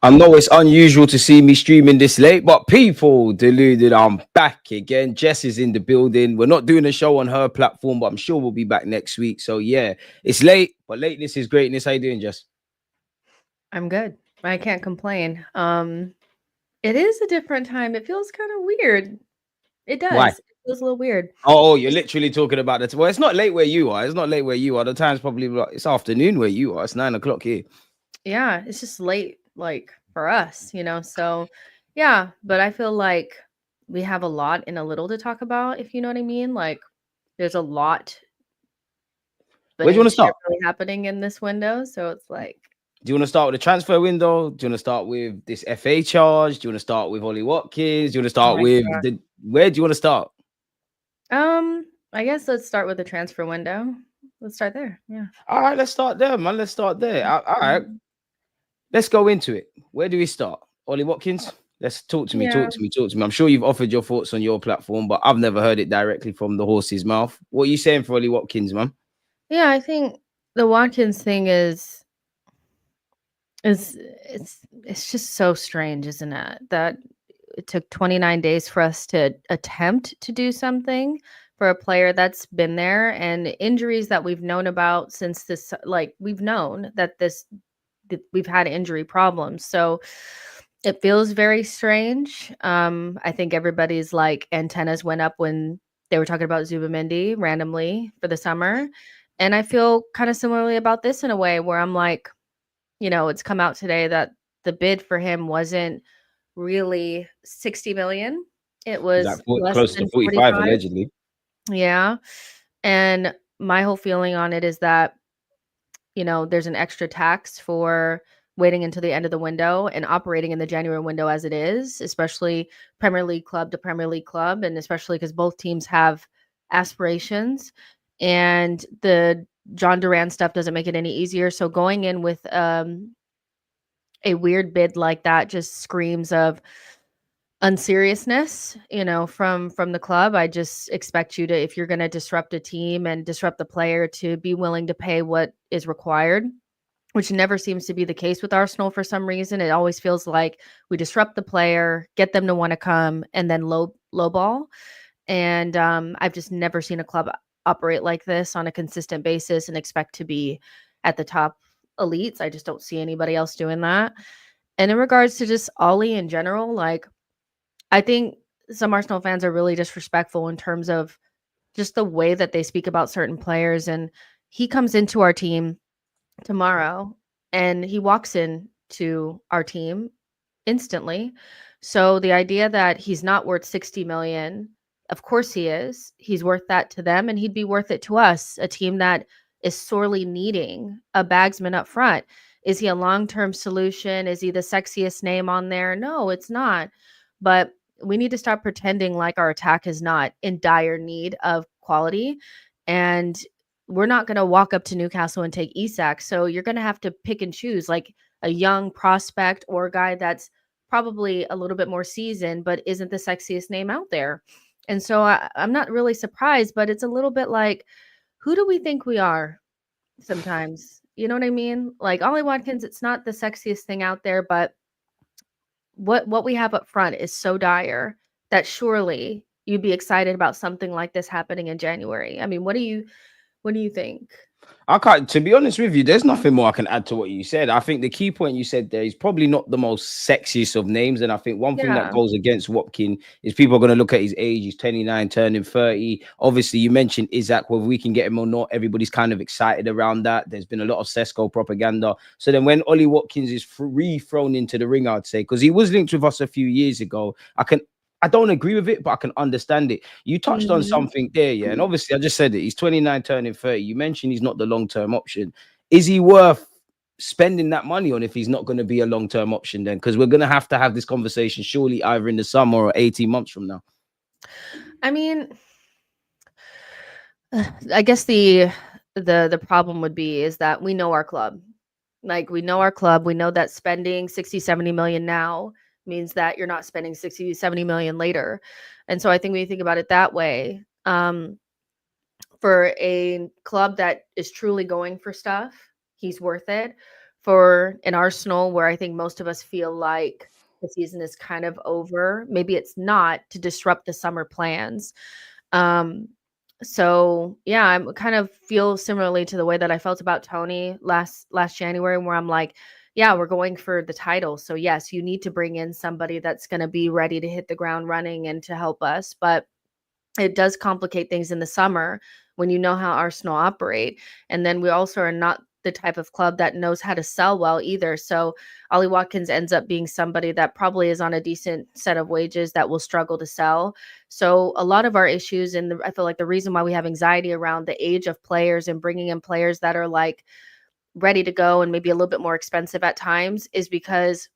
I know it's unusual to see me streaming this late, but people, deluded, I'm back again. Jess is in the building. We're not doing a show on her platform, but I'm sure we'll be back next week. So yeah, it's late, but lateness is greatness. How you doing, Jess? I'm good. I can't complain. It is a different time. It feels kind of weird. It Why? does. It feels a little weird. Oh, you're It's, literally talking about that. Well, it's not late where you are. It's not late where you are. The time's probably it's afternoon where you are. It's 9 o'clock here. yeah, it's just late, like for us. So yeah, but I feel like we have a lot and a little to talk about, if you know what I mean. Like there's a lot Where do you want to start? really happening in this window. So it's like, Do you want to start with the transfer window? Do you want to start with this FA charge? Do you want to start with Ollie Watkins? Do you want to oh start my with the where do you want to start? I guess let's start with the transfer window. Let's start there. Yeah. All right, let's start there, man. Let's start there. All right, Mhm. let's go into it. Where do we start? Ollie Watkins? Let's talk to me, Yeah. talk to me, talk to me. I'm sure you've offered your thoughts on your platform, but I've never heard it directly from the horse's mouth. What are you saying for Ollie Watkins, man? Yeah, I think the Watkins thing is it's just so strange, isn't it? That it took 29 days for us to attempt to do something for a player that's been there, and injuries that we've known about since this, like we've known that we've had injury problems. So it feels very strange. I think everybody's like antennas went up when they were talking about Zubamendi randomly for the summer. And I feel kind of similarly about this in a way where I'm like, it's come out today that the bid for him wasn't really 60 million. It He's was like less close to than 45, 45. allegedly. Yeah. And my whole feeling on it is that, there's an extra tax for waiting until the end of the window and operating in the January window as it is, especially Premier League club to Premier League club, and especially because both teams have aspirations. And the John Duran stuff doesn't make it any easier. So going in with a weird bid like that just screams of unseriousness, from the club. I just expect you to, if you're going to disrupt a team and disrupt the player, to be willing to pay what is required, which never seems to be the case with Arsenal for some reason. It always feels like we disrupt the player, get them to want to come, and then low ball. And I've just never seen a club operate like this on a consistent basis and expect to be at the top elites. I just don't see anybody else doing that. And in regards to just Ollie in general, like I think some Arsenal fans are really disrespectful in terms of just the way that they speak about certain players. And he comes into our team tomorrow and he walks in to our team instantly. So the idea that he's not worth 60 million, of course he is. He's worth that to them and he'd be worth it to us, a team that is sorely needing a bagsman up front. Is he a long-term solution? Is he the sexiest name on there? No, it's not. But we need to stop pretending like our attack is not in dire need of quality. And we're not going to walk up to Newcastle and take Isak. So you're going to have to pick and choose like a young prospect or a guy that's probably a little bit more seasoned, but isn't the sexiest name out there. And so I'm not really surprised, but it's a little bit like, who do we think we are sometimes? You know what I mean? Like Ollie Watkins, it's not the sexiest thing out there, but what we have up front is so dire that surely you'd be excited about something like this happening in January. I mean, what do you think? I can't, to be honest with you, there's nothing more I can add to what you said. I think the key point you said there is probably not the most sexiest of names. And I think one thing that Yeah. goes against Watkin is people are going to look at his age. He's 29, turning 30. Obviously, you mentioned Isaac, whether we can get him or not. Everybody's kind of excited around that. There's been a lot of Sesko propaganda. So then when Ollie Watkins is re-thrown into the ring, I'd say, because he was linked with us a few years ago, I don't agree with it, but I can understand it. You touched on Mhm. something there, yeah. And obviously, I just said it. He's 29, turning 30. You mentioned he's not the long-term option. Is he worth spending that money on if he's not going to be a long-term option then? Because we're going to have this conversation surely either in the summer or 18 months from now. I mean, I guess the problem would be is that we know our club. Like we know our club, we know that spending 60, 70 million now means that you're not spending 60, 70 million later. And so I think when you think about it that way, for a club that is truly going for stuff, he's worth it. for an Arsenal where I think most of us feel like the season is kind of over. Maybe it's not, to disrupt the summer plans. Um, so yeah, I'm kind of feel similarly to the way that I felt about Tony last January, where I'm like, yeah, we're going for the title. So yes, you need to bring in somebody that's going to be ready to hit the ground running and to help us. But it does complicate things in the summer when you know how Arsenal operate. And then we also are not the type of club that knows how to sell well either. So Ollie Watkins ends up being somebody that probably is on a decent set of wages that will struggle to sell. So a lot of our issues, and I feel like the reason why we have anxiety around the age of players and bringing in players that are like ready to go and maybe a little bit more expensive at times, is because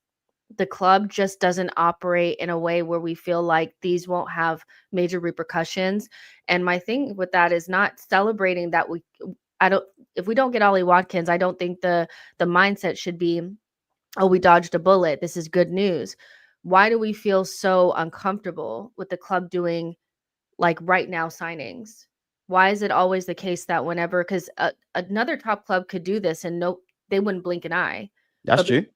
the club just doesn't operate in a way where we feel like these won't have major repercussions. And my thing with that is not celebrating that I don't, if we don't get Ollie Watkins, I don't think the mindset should be, oh, we dodged a bullet, this is good news. Why do we feel so uncomfortable with the club doing like right now signings? Why is it always the case that whenever, because another top club could do this and no, they wouldn't blink an eye. That's But true.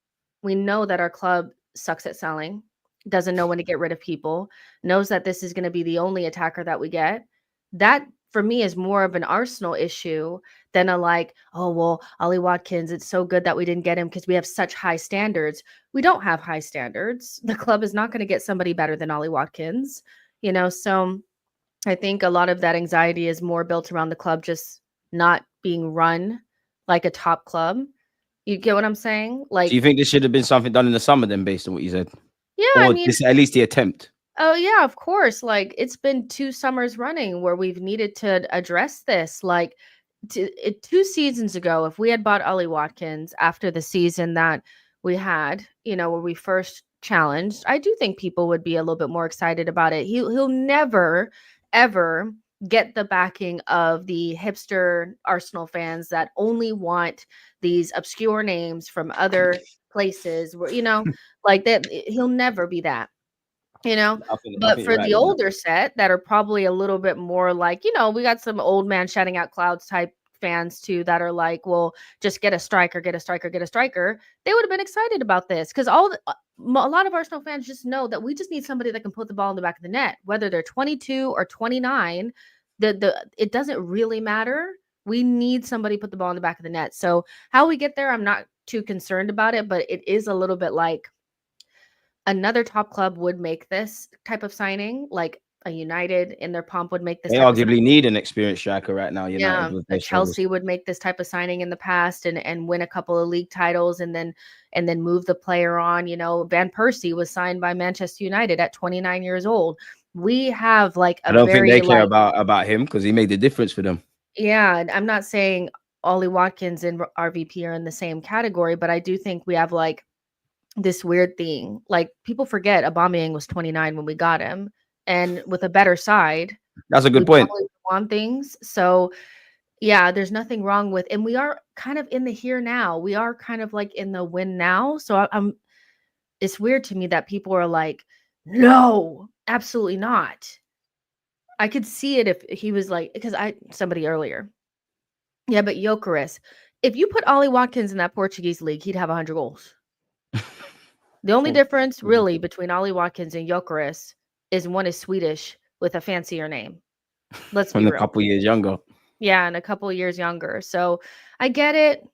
we know that our club sucks at selling, doesn't know when to get rid of people, knows that this is going to be the only attacker that we get. That for me is more of an Arsenal issue than a like, oh, well, Ollie Watkins, it's so good that we didn't get him because we have such high standards. We don't have high standards. The club is not going to get somebody better than Ollie Watkins, so I think a lot of that anxiety is more built around the club just not being run like a top club. You get what I'm saying? So you Like, think this should have been something done in the summer then, based on what you said? yeah, I Or mean, this at least the attempt? oh yeah, of course. Like it's been 2 summers running where we've needed to address this. Like 2 seasons ago, if we had bought Ollie Watkins after the season that we had, where we first challenged, I do think people would be a little bit more excited about it. He'll never ever get the backing of the hipster Arsenal fans that only want these obscure names from other places where, like that. He'll never be that. I But think you're for right. the older set that are probably a little bit more like, we got some old man shouting out clouds type fans too that are like, well, just get a striker, get a striker, get a striker. They would have been excited about this because a lot of Arsenal fans just know that we just need somebody that can put the ball in the back of the net, whether they're 22 or 29. It doesn't really matter. We need somebody to put the ball in the back of the net. So how we get there, I'm not too concerned about it, but it is a little bit like another top club would make this type of signing, like a United in their pomp would make this They type of arguably signing. need an experienced striker right now, United, Yeah, with a their struggles. Chelsea would make this type of signing in the past and win a couple of league titles and then move the player on. Van Persie was signed by Manchester United at 29 years old. We have like I a don't think they very care like, about him because he made the difference for them. yeah, and I'm not saying Ollie Watkins and RVP are in the same category, but I do think we have like this weird thing. Like people forget Aubameyang was 29 when we got him, and with a better side, That's a we good point. probably want things. So yeah, there's nothing wrong with, and we are kind of in the here now. We are kind of like in the win now. So I'm. It's weird to me that people are like, no, absolutely not. I could see it if he was like, because somebody earlier, yeah, but Gyökeres, if you put Ollie Watkins in that Portuguese league, he'd have 100 goals. The only difference really between Ollie Watkins and Gyökeres is one is Swedish with a fancier name. Let's be And a real. couple years younger. Yeah, and a couple of years younger. So I get it.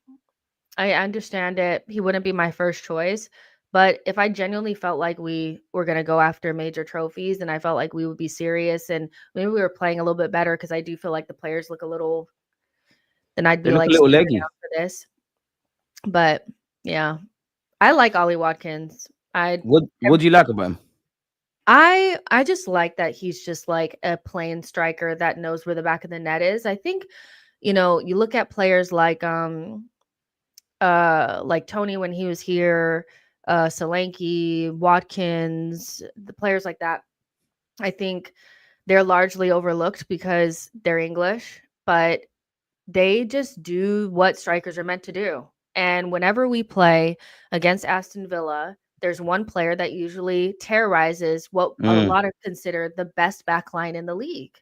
I understand it. He wouldn't be my first choice. But if I genuinely felt like we were going to go after major trophies and I felt like we would be serious and maybe we were playing a little bit better, because I do feel like the players look a little, then I'd They be look a like little sticking leggy. out for this. But yeah, I like Ollie Watkins. What do you like about him? I just like that he's just like a plain striker that knows where the back of the net is. I think, you look at players like Tony when he was here, Solanke, Watkins, the players like that. I think they're largely overlooked because they're English, but they just do what strikers are meant to do. And whenever we play against Aston Villa, there's one player that usually terrorizes what a lot of consider the best back line in the league.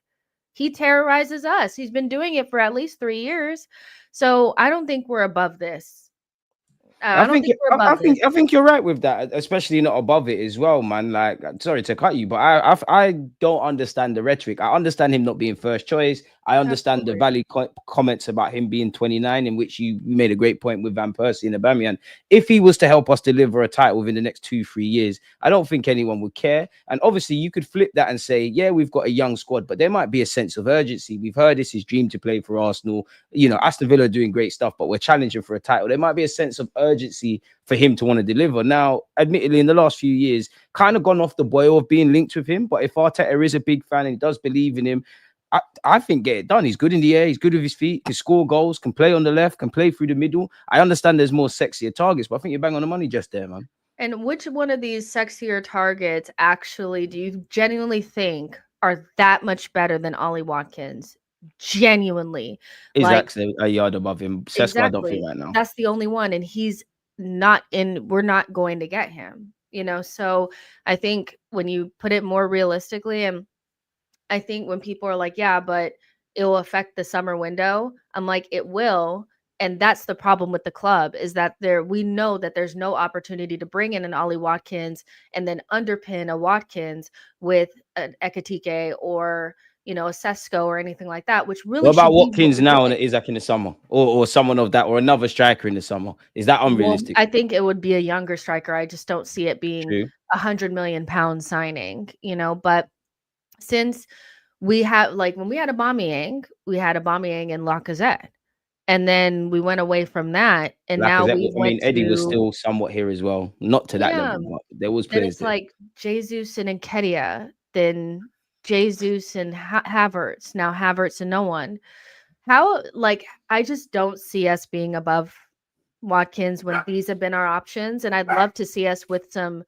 He terrorizes us. He's been doing it for at least 3 years. So I don't think we're above this. I don't think we're above this. I think you're right with that, especially not above it as well, man. Like, sorry to cut you, but I don't understand the rhetoric. I understand him not being first choice. I understand the Absolutely. valid comments about him being 29, in which you made a great point with Van Persie and Aubameyang. If he was to help us deliver a title within the next 2-3 years, I don't think anyone would care. And obviously, you could flip that and say, yeah, we've got a young squad, but there might be a sense of urgency. We've heard it's his dream to play for Arsenal. You know, Aston Villa are doing great stuff, but we're challenging for a title. There might be a sense of urgency for him to want to deliver. Now, admittedly, in the last few years, kind of gone off the boil of being linked with him. But if Arteta is a big fan and he does believe in him, I think get it done. He's good in the air. He's good with his feet. Can score goals. Can play on the left. Can play through the middle. I understand there's more sexier targets, but I think you're bang on the money just there, man. And which one of these sexier targets actually do you genuinely think are that much better than Ollie Watkins? Genuinely. Is Like, actually a yard above him. Sesko, I don't think exactly. right now. That's the only one. And he's not in, we're not going to get him, you know? So I think when you put it more realistically, and I think when people are like, yeah, but it will affect the summer window, I'm like, it will. And that's the problem with the club, is that we know that there's no opportunity to bring in an Ollie Watkins and then underpin a Watkins with an Ekatike or, you know, a Sesko or anything like that, which really What about should be what Watkins we're now and doing. Isaac in the summer, or someone of that, or another striker in the summer? Is that Well, unrealistic? I think it would be a younger striker. I just don't see it being True. £100 million signing, you know, but since we have, like, when we had Aubameyang and Lacazette, and then we went away from that, and now Lacazette, we I mean, went Eddie was to, still somewhat here as well. Not to that yeah, level, but there was then players it's there. like Jesus and Nketiah, then Jesus and Havertz, now Havertz and no one. How, like, I just don't see us being above Watkins when these have been our options, and I'd love to see us with some,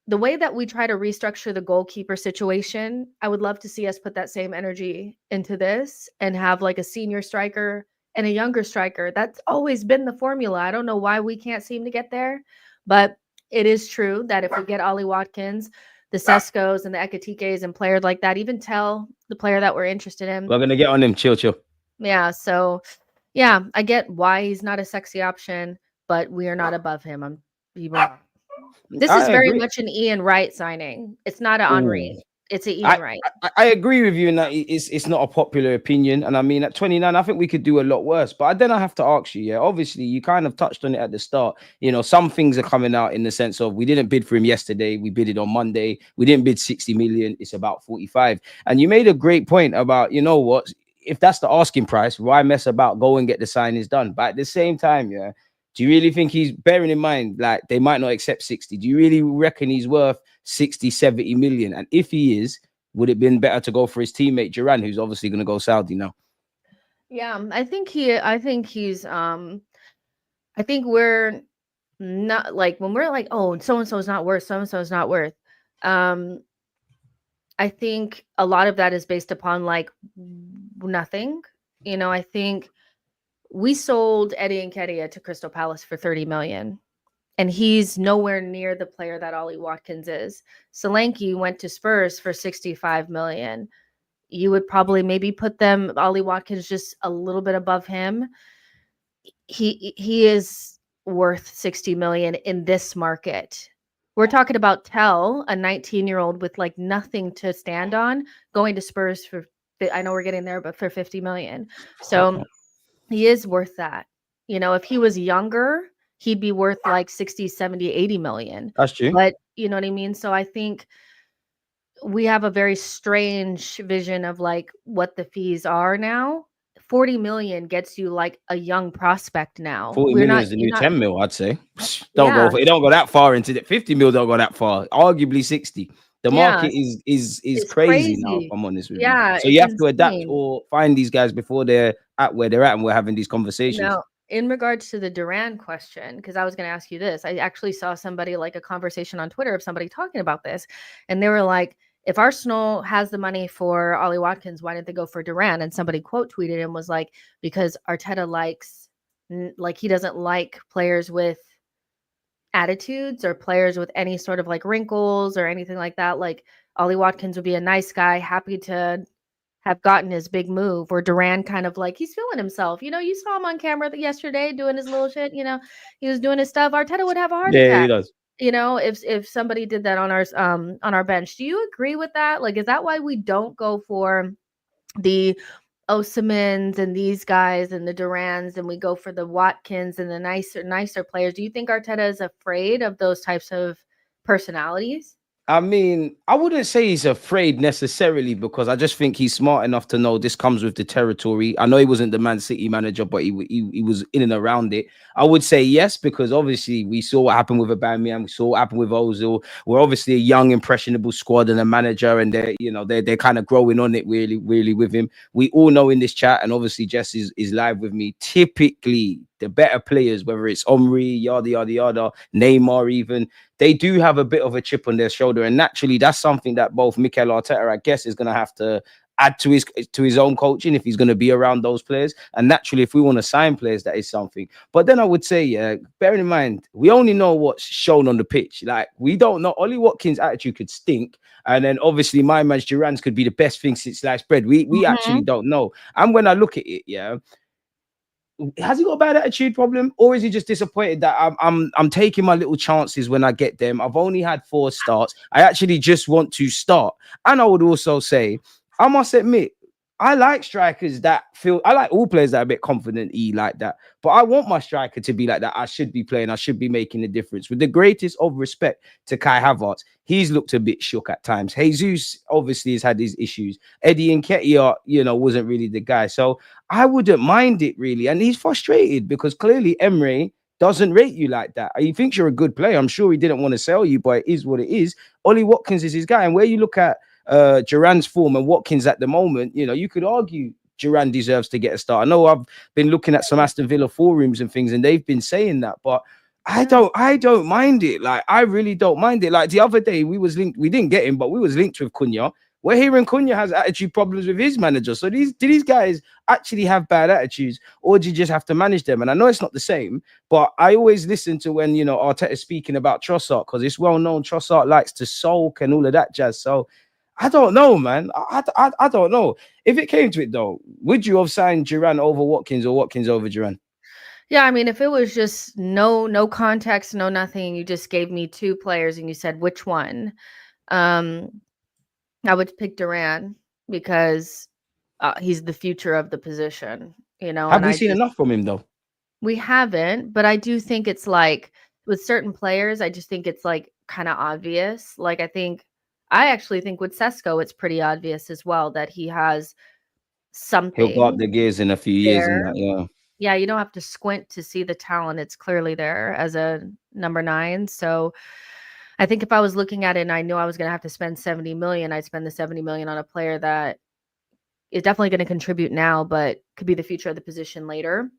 the way that we try to restructure the goalkeeper situation, I would love to see us put that same energy into this and have like a senior striker and a younger striker. That's always been the formula. I don't know why we can't seem to get there, but it is true that if we get Ollie Watkins, the Seskos and the Ekatikes and players like that, even Tell, the player that we're interested in. We're gonna get on him. Chill, chill. Yeah. So, yeah, I get why he's not a sexy option, but we are not above him. I'm be wrong. This is I very agree. much an Ian Wright signing. It's not an Ooh. Henri. It's an I, Ian Wright. I agree with you in that it's not a popular opinion, and I mean at 29, I think we could do a lot worse. But then I have to ask you, yeah, obviously you kind of touched on it at the start. You know, some things are coming out in the sense of we didn't bid for him yesterday, we bid it on Monday. We didn't bid 60 million. It's about 45. And you made a great point about, you know what, if that's the asking price, why mess about? Go and get the signings done. But at the same time, yeah. Do you really think he's, bearing in mind, like they might not accept 60? Do you really reckon he's worth 60, 70 million? And if he is, would it been better to go for his teammate Duran, who's obviously going to go Saudi now? Yeah, I think we're not, like, when we're like, oh, so and so is not worth, so and so is not worth. Um, I think a lot of that is based upon like nothing. You know, I think we sold Eddie Nketiah to Crystal Palace for 30 million. And he's nowhere near the player that Ollie Watkins is. Solanke went to Spurs for 65 million. You would probably maybe put them, Ollie Watkins, just a little bit above him. He is worth 60 million in this market. We're talking about Tel, a 19-year-old with like nothing to stand on, going to Spurs for, I know we're getting there, but for 50 million. So he is worth that. You know, if he was younger, he'd be worth like 60, 70, 80 million. That's true. But you know what I mean? So I think we have a very strange vision of like what the fees are now. 40 million gets you like a young prospect now. 40 We're million not, is the you're new not, 10 mil, I'd say. Don't go yeah, for it. Don't go that far into it. 50 mil don't go that far. Arguably 60. The yeah, market is it's crazy now, if crazy. I'm honest with you. Yeah, So you it's have to adapt insane. or find these guys before they're at where they're at and we're having these conversations. Now, in regards to the Duran question, because I was going to ask you this, I actually saw somebody, like a conversation on Twitter of somebody talking about this, and they were like, if Arsenal has the money for Ollie Watkins, why didn't they go for Duran? And somebody quote tweeted and was like, because Arteta likes, like, he doesn't like players with attitudes or players with any sort of like wrinkles or anything like that. Like, Ollie Watkins would be a nice guy, happy to have gotten his big move, or Duran kind of like he's feeling himself. You saw him on camera yesterday doing his little shit. He was doing his stuff. Arteta would have a heart Yeah, he attack. does. If somebody did that on our bench. Do you agree with that? Like, is that why we don't go for the Osimhens and these guys and the Durans, and we go for the Watkins and the nicer players? Do you think Arteta is afraid of those types of personalities? I mean, I wouldn't say he's afraid necessarily, because I just think he's smart enough to know this comes with the territory. I know he wasn't the Man City manager, but he was in and around it. I would say yes, because obviously we saw what happened with Aubameyang, we saw what happened with Ozil. We're obviously a young, impressionable squad and a manager, and they're kind of growing on it really, really with him. We all know in this chat, and obviously Jess is live with me. Typically, the better players, whether it's Omri, yada yada yada, Neymar, even, they do have a bit of a chip on their shoulder, and naturally, that's something that both Mikel Arteta, I guess, is going to have to add to his own coaching if he's going to be around those players. And naturally, if we want to sign players, that is something. But then I would say, yeah, bearing in mind, we only know what's shown on the pitch. Like, we don't know. Ollie Watkins' attitude could stink, and then obviously my man Duran's could be the best thing since sliced bread. We actually don't know. And when I look at it, yeah, has he got a bad attitude problem, or is he just disappointed that I'm taking my little chances when I get them? I've only had 4 starts. I actually just want to start. And I would also say, I must admit, I like strikers that feel. I like all players that are a bit confident like that. But I want my striker to be like that. I should be playing. I should be making a difference. With the greatest of respect to Kai Havertz, he's looked a bit shook at times. Jesus obviously has had his issues. Eddie Nketiah, wasn't really the guy. So I wouldn't mind it really. And he's frustrated because clearly Emre doesn't rate you like that. He thinks you're a good player. I'm sure he didn't want to sell you, but it is what it is. Ollie Watkins is his guy. And where you look at Duran's form and Watkins at the moment, you could argue Duran deserves to get a start. I know I've been looking at some Aston Villa forums and things, and they've been saying that, but I don't mind it. Like, I really don't mind it. Like, the other day we didn't get him, but we was linked with Cunha. We're hearing Cunha has attitude problems with his manager. So do these guys actually have bad attitudes, or do you just have to manage them? And I know it's not the same, but I always listen to when Arteta is speaking about Trossard, because it's well known Trossard likes to sulk and all of that jazz. So I don't know, man. I don't know. If it came to it, though, would you have signed Duran over Watkins or Watkins over Duran? Yeah, I mean, if it was just no context, no nothing, you just gave me 2 players and you said which one, I would pick Duran because he's the future of the position, Have and we seen enough from him, though? we haven't, but I do think it's like with certain players, I just think it's like kind of obvious. Like, I actually think with Sesko, it's pretty obvious as well that he has He'll go up something the gears in a few years and there. that, yeah. Yeah, you don't have to squint to see the talent. It's clearly there as a number 9. So I think if I was looking at it and I knew I was going to have to spend 70 million, I'd spend the 70 million on a player that is definitely going to contribute now, but could be the future of the position later.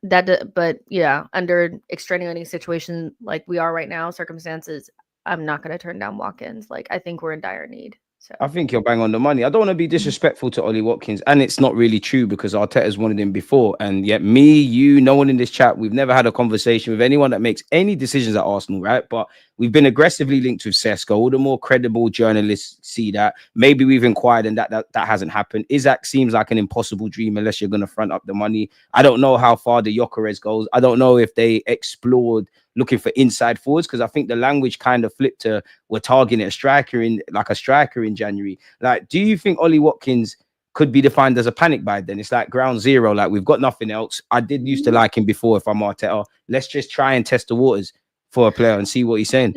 But yeah, under extenuating situation like we are right now, circumstances, I'm not going to turn down Watkins. Like, I think we're in dire need. So I think you're bang on the money. I don't want to be disrespectful to Ollie Watkins, and it's not really true because Arteta's wanted him before. And yet, me, you, no one in this chat, we've never had a conversation with anyone that makes any decisions at Arsenal, right? But we've been aggressively linked with Sesko. All the more credible journalists see that. Maybe we've inquired, and that hasn't happened. Isaac seems like an impossible dream unless you're going to front up the money. I don't know how far the Gyökeres goes. I don't know if they explored looking for inside forwards, because I think the language kind of flipped to we're targeting a striker in January. Like, do you think Ollie Watkins could be defined as a panic buy then? It's like ground zero. Like, we've got nothing else. I did used to like him before. If I'm Arteta, let's just try and test the waters for a player and see what he's saying.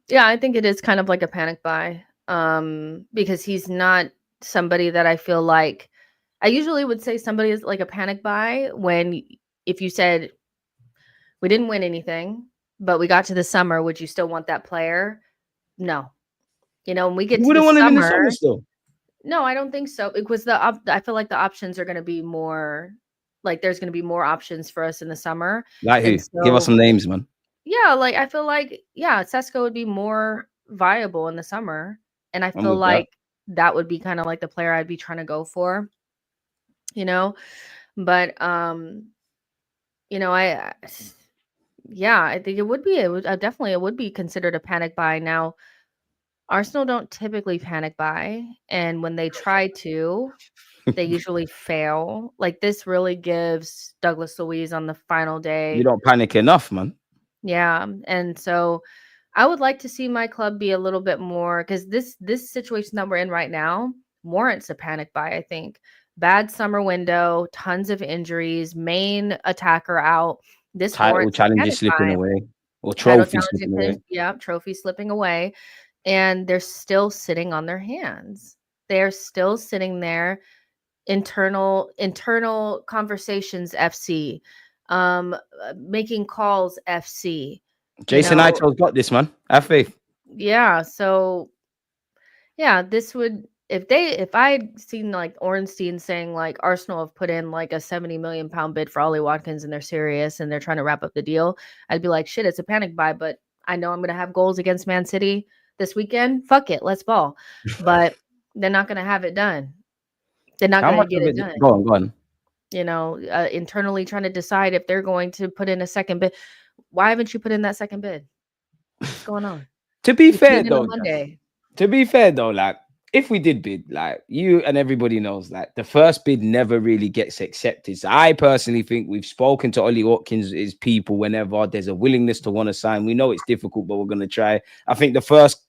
yeah, I think it is kind of like a panic buy, because he's not somebody that I feel like. I usually would say somebody is like a panic buy if you said we didn't win anything, but we got to the summer, would you still want that player? No. When we get You to the wouldn't want him in the summer, summer still. no, I don't think so. Because I feel like the options are going to be more, like there's going to be more options for us in the summer. Like who? And Give us so, some names, man. yeah, like I feel like, yeah, Sesko would be more viable in the summer. And I I'm feel with that. like that would be kind of like the player I'd be trying to go for, but, yeah, I think it would be, definitely, it would be considered a panic buy. Now, Arsenal don't typically panic buy, and when they try to, they usually fail. Like, this really gives Douglas Luiz on the final You day. don't panic enough, man. Yeah, and so I would like to see my club be a little bit more, because this situation that we're in right now warrants a panic buy, I think. Bad summer window, tons of injuries, main attacker out. This Title warrants a challenges panic slipping buy. away, or Title trophy slipping away. challenge, yeah, trophy slipping away, and they're still sitting on their hands. They're still sitting there. Internal conversations, FC. Making calls, FC. You Jason know, Ito's got this, man. Have faith. yeah. So yeah, this would, if I'd seen like Ornstein saying like Arsenal have put in like a 70 million pound bid for Ollie Watkins and they're serious and they're trying to wrap up the deal, I'd be like, shit, it's a panic buy, but I know I'm gonna have goals against Man City this weekend. Fuck it, let's ball. But they're not gonna have it done. They're not How gonna much get of it it? done. Go on, go on. Internally trying to decide if they're going to put in a second bid. Why haven't you put in that second bid? What's going on? To be You fair tweeted on though, Monday. like if we did bid, like you and everybody knows, like the first bid never really gets accepted. So I personally think we've spoken to Ollie Watkins' people whenever there's a willingness to want to sign. We know it's difficult, but we're gonna try. I think the first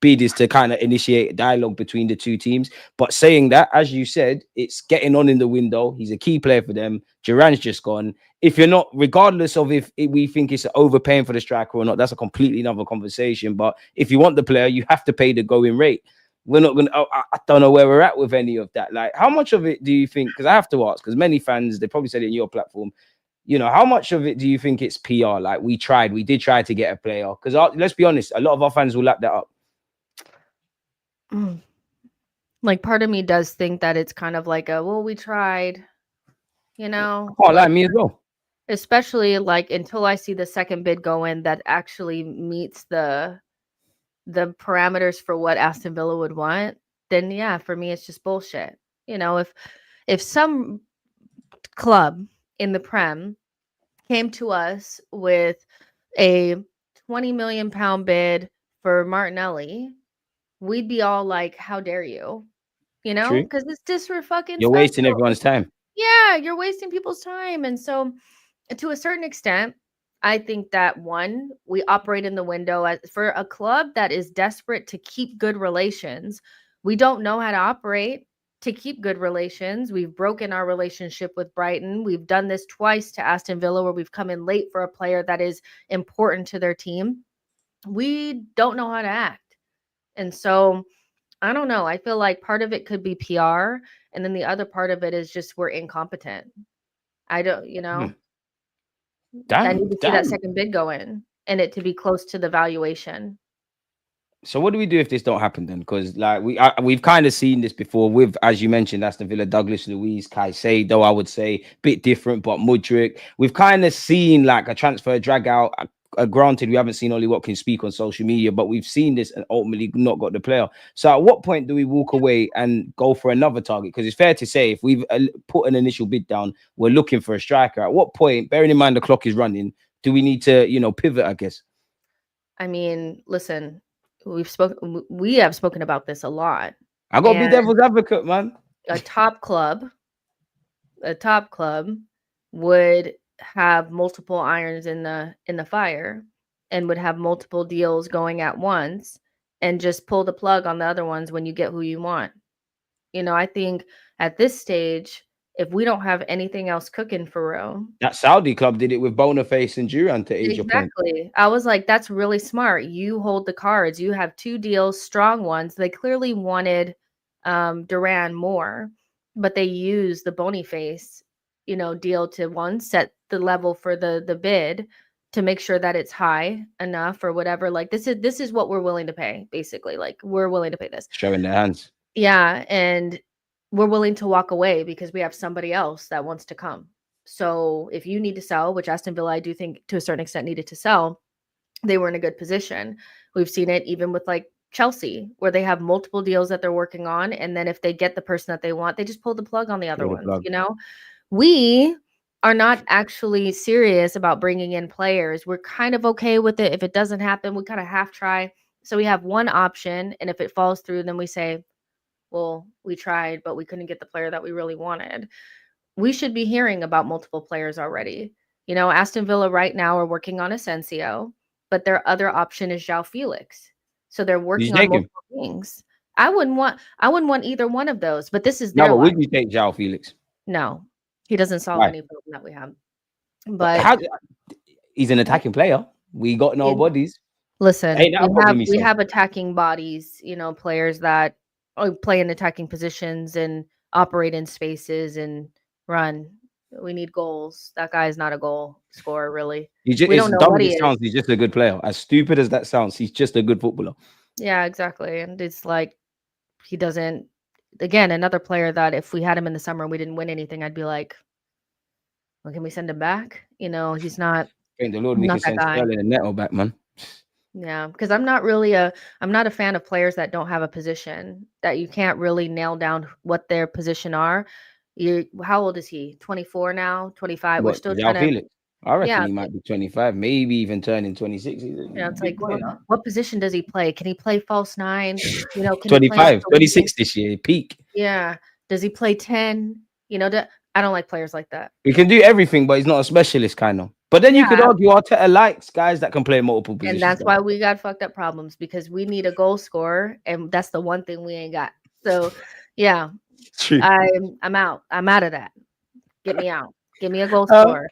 bid is to kind of initiate a dialogue between the two teams. But saying that, as you said, it's getting on in the window. He's a key player for them. Duran's just gone. If you're not, regardless of if we think it's overpaying for the striker or not, that's a completely another conversation. But if you want the player, you have to pay the going rate. We're not going to, I don't know where we're at with any of that. Like, how much of it do you think? Because I have to ask, because many fans, they probably said it in your platform, how much of it do you think it's PR? Like, we did try to get a player. Because let's be honest, a lot of our fans will lap that up. Like, part of me does think that it's kind of like well, we tried, Oh, like, like me as well. especially like until I see the second bid go in that actually meets the parameters for what Aston Villa would want, then yeah, for me it's just bullshit. If some club in the Prem came to us with a 20 million pound bid for Martinelli, we'd be all like, how dare you? True. Because it's You're wasting disrespectful. everyone's time. Yeah, you're wasting people's time. And so, to a certain extent, I think that one, we operate in the window for a club that is desperate to keep good relations. We don't know how to operate to keep good relations. We've broken our relationship with Brighton. We've done this twice to Aston Villa, where we've come in late for a player that is important to their team. We don't know how to act. And so, I don't know. I feel like part of it could be PR, and then the other part of it is just we're incompetent. I don't, I need to see that Damn. second bid go in and it to be close to the valuation. So what do we do if this don't happen then? Because like we've kind of seen this before with, as you mentioned, Aston Villa, Douglas Luiz, Caicedo, I would say bit different, but Mudryk. We've kind of seen like a transfer drag out. Granted, we haven't seen Ollie Watkins speak on social media, but we've seen this and ultimately not got the player. So at what point do we walk away and go for another target? Because it's fair to say if we've put an initial bid down, we're looking for a striker. At what point, bearing in mind the clock is running, do we need to, pivot, I guess? I mean, listen, we have spoken about this a lot. I gotta be devil's advocate, man. A top club would have multiple irons in the fire and would have multiple deals going at once and just pull the plug on the other ones when you get who you want. I think at this stage, if we don't have anything else cooking for Rome. That Saudi club did it with Boniface and Duran to age your point. Exactly. I was like, that's really smart. You hold the cards. You have two deals, strong ones. They clearly wanted Duran more, but they used the Boniface, deal to one, set the level for the bid to make sure that it's high enough or whatever. Like this is what we're willing to pay, basically. Like we're willing to pay this. Showing their hands. Yeah, and we're willing to walk away because we have somebody else that wants to come. So if you need to sell, which Aston Villa, I do think to a certain extent needed to sell, they were in a good position. We've seen it even with like Chelsea, where they have multiple deals that they're working on. And then if they get the person that they want, they just pull the plug on the other ones, We are not actually serious about bringing in players. We're kind of okay with it. If it doesn't happen, we kind of half try. So we have one option, and if it falls through, then we say, well, we tried, but we couldn't get the player that we really wanted. We should be hearing about multiple players already. Aston Villa right now are working on Asensio, but their other option is João Felix. So they're Did you working on take him? multiple things. I wouldn't want either one of those, but this is No, their but life. would you take João Felix? No, he doesn't solve Why? any problem that we have. But But he's an attacking player. We got no bodies. listen, Ain't that a problem, we have attacking bodies, players that play in attacking positions and operate in spaces and run. We need goals. That guy is not a goal scorer, really. We don't know what he is. Sounds, he's just a good player. As stupid as that sounds, he's just a good footballer. Yeah, exactly. And it's like he doesn't. Again, another player that if we had him in the summer and we didn't win anything, I'd be like, well, can we send him back? He's not. Thank the Lord we can send Sterling and Neto back, man. Yeah, because I'm not a fan of players that don't have a position, that you can't really nail down what their position are. How old is he? 24 now, 25. We're still trying to. Felix? I reckon he might be 25, maybe even turning 26. It's like, what position does he play? Can he play false 9? Can 25, 26 this year, peak. Yeah. Does he play 10? I don't like players like that. He can do everything, but he's not a specialist kind of. But then you could argue Arteta likes guys that can play multiple positions. And that's why we got fucked up problems, because we need a goal scorer, and that's the one thing we ain't got. So, yeah, true. I'm out. I'm out of that. Get me out. Give me a goal scorer.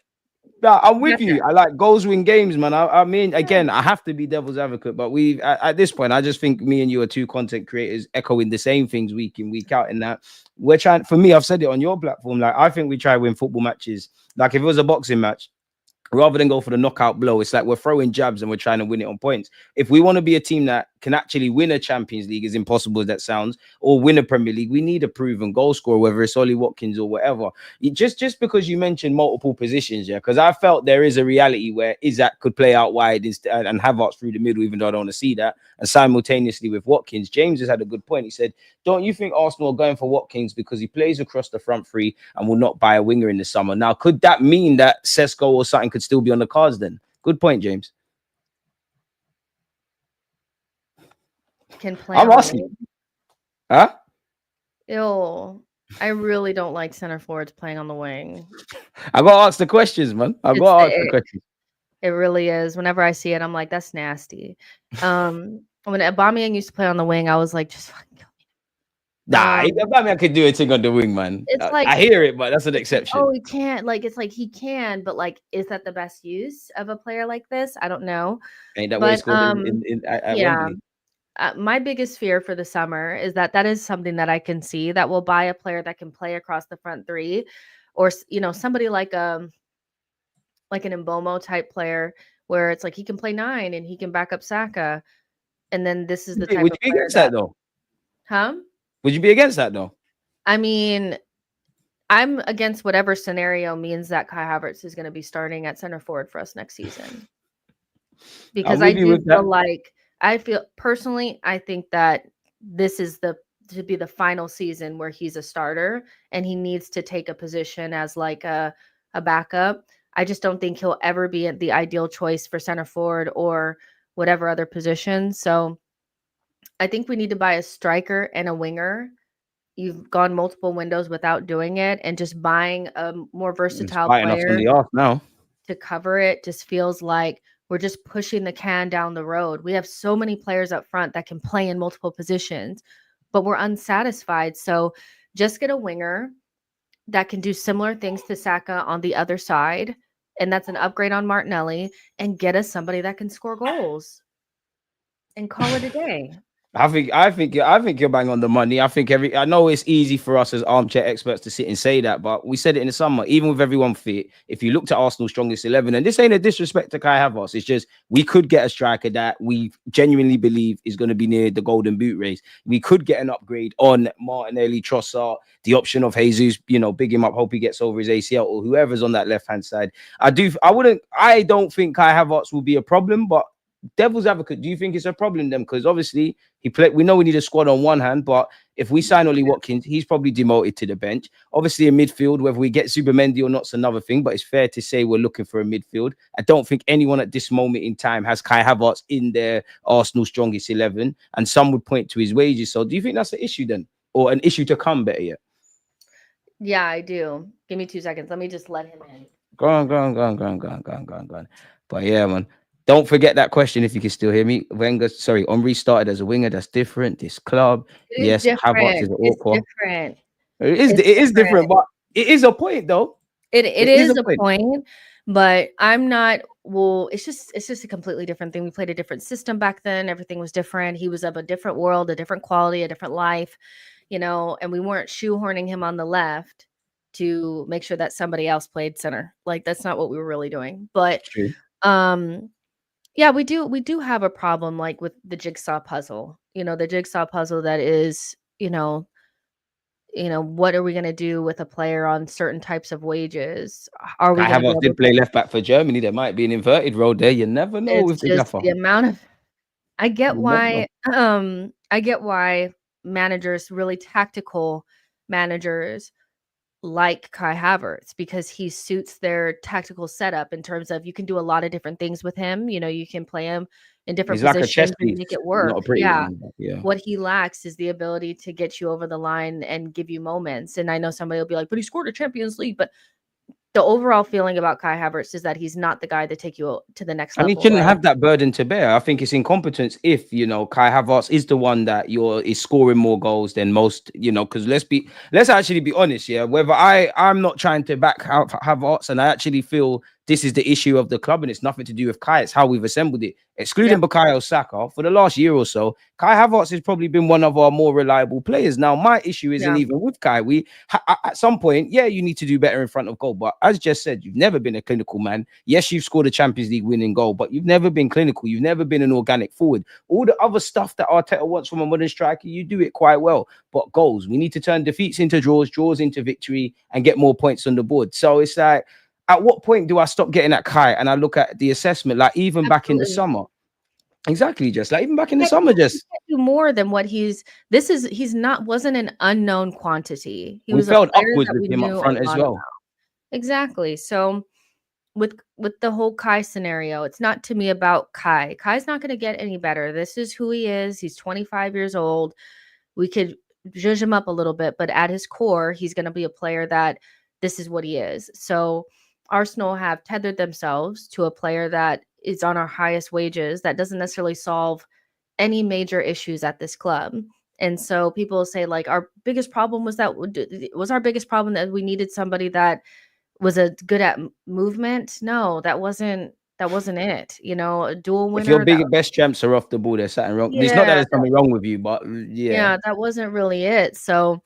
No, I'm with you. I like goals win games, man. I mean, again, I have to be devil's advocate, but at this point, I just think me and you are two content creators echoing the same things week in, week out. In that we're trying. For me, I've said it on your platform. Like, I think we try to win football matches. Like, if it was a boxing match, rather than go for the knockout blow, it's like we're throwing jabs and we're trying to win it on points. If we want to be a team that can actually win a Champions League, as impossible as that sounds, or win a Premier League, we need a proven goal scorer, whether it's Ollie Watkins or whatever. Just because you mentioned multiple positions, yeah, because I felt there is a reality where Isaac could play out wide and Havertz through the middle, even though I don't want to see that. And simultaneously with Watkins, James has had a good point. He said, don't you think Arsenal are going for Watkins because he plays across the front three and will not buy a winger in the summer? Now, could that mean that Sesko or something could still be on the cards then? Good point, James. Can play. I'm asking. Huh? Ew. I really don't like center forwards playing on the wing. I got to ask the questions, man. I got to ask the questions. It really is. Whenever I see it, I'm like, that's nasty. When Aubameyang used to play on the wing, I was like, just fucking kill me. Nah, Aubameyang could do a thing on the wing, man. It's like, I hear it, but that's an exception. Oh, he can't. Like, it's like he can, but like, is that the best use of a player like this? I don't know. Ain't that what it's called at Wembley? My biggest fear for the summer is that is something that I can see that will buy a player that can play across the front three, or somebody like an Mbomo type player where it's like he can play 9 and he can back up Saka, and then this is the type. Would you be against that though? Huh? Would you be against that though? I mean, I'm against whatever scenario means that Kai Havertz is going to be starting at center forward for us next season, because I do feel like. I think that this is to be the final season where he's a starter and he needs to take a position as like a backup. I just don't think he'll ever be the ideal choice for center forward or whatever other position. So I think we need to buy a striker and a winger. You've gone multiple windows without doing it, and just buying a more versatile player to cover it just feels like we're just pushing the can down the road. We have so many players up front that can play in multiple positions, but we're unsatisfied. So just get a winger that can do similar things to Saka on the other side, and that's an upgrade on Martinelli, and get us somebody that can score goals and call it a day. I think you're bang on the money. I know it's easy for us as armchair experts to sit and say that, but we said it in the summer, even with everyone fit, if you looked at Arsenal's strongest 11, and this ain't a disrespect to Kai Havertz, it's just we could get a striker that we genuinely believe is going to be near the golden boot race. We could get an upgrade on Martinelli, Trossard, the option of Jesus, big him up, hope he gets over his ACL, or whoever's on that left-hand side. I don't think Kai Havertz will be a problem, but devil's advocate, do you think it's a problem then? Because obviously we know we need a squad on one hand, but If we sign Ollie Watkins, he's probably demoted to the bench. Obviously, in midfield, whether we get Zubimendi or not's another thing, but it's fair to say we're looking for a midfield. I don't think anyone at this moment in time has Kai Havertz in their Arsenal strongest 11, and some would point to his wages. So do you think that's an issue then? Or an issue to come, better yet? Yeah, I do. Give me 2 seconds. Let me just let him in. Go on. But yeah, man. Don't forget that question if you can still hear me. Henry started as a winger. That's different. This club, It's yes, Havertz is different. an It's awkward. different. It is different, but it is a point though. It It is is a a point. point, but I'm not. Well, it's just a completely different thing. We played a different system back then. Everything was different. He was of a different world, a different quality, a different life, and we weren't shoehorning him on the left to make sure that somebody else played center. Like that's not what we were really doing. But True. yeah, we do have a problem like with the jigsaw puzzle. The jigsaw puzzle that is, what are we going to do with a player on certain types of wages? Are we Kai going to be Havertz able did to play left back for Germany. There might be an inverted road there. You never know It's with the just gaffer. the amount of I get You never know. why managers, really tactical managers like Kai Havertz because he suits their tactical setup in terms of you can do a lot of different things with him. You can play him in different He's like a chess positions and piece, make it not work. a pretty Yeah. one. But yeah. What he lacks is the ability to get you over the line and give you moments. And I know somebody will be like, but he scored a Champions League. But the overall feeling about Kai Havertz is that he's not the guy to take you to the next And he level, shouldn't right? have that burden to bear. I think it's incompetence if Kai Havertz is the one that is scoring more goals than most. Because let's actually be honest, yeah. Whether I'm not trying to back Havertz, and I actually feel this is the issue of the club, and it's nothing to do with Kai. It's how we've assembled it. Excluding Yep. Bukayo Saka for the last year or so, Kai Havertz has probably been one of our more reliable players. Now, my issue isn't Yeah. even with Kai. At some point, yeah, you need to do better in front of goal. But as Jess said, you've never been a clinical man. Yes, you've scored a Champions League winning goal, but you've never been clinical. You've never been an organic forward. All the other stuff that Arteta wants from a modern striker, you do it quite well. But goals, we need to turn defeats into draws into victory, and get more points on the board. So it's like, at what point do I stop getting at Kai and I look at the assessment? Like even back in the Absolutely. summer, exactly, just like even back in the He summer, can't just do more than what he's not wasn't an unknown quantity. He we was a felt player upwards that with we him up knew a front as lot about. well. Exactly. So with the whole Kai scenario, it's not to me about Kai. Kai's not going to get any better. This is who he is. He's 25 years old. We could judge him up a little bit, but at his core, he's going to be a player that this is what he is. So Arsenal have tethered themselves to a player that is on our highest wages that doesn't necessarily solve any major issues at this club. And so people say like our biggest problem was our biggest problem that we needed somebody that was a good at movement. No, that wasn't it. A dual If your winner that best champs are off the ball, there's something wrong. It's not that yeah, there's something wrong with you, but yeah, yeah, that wasn't really it. So,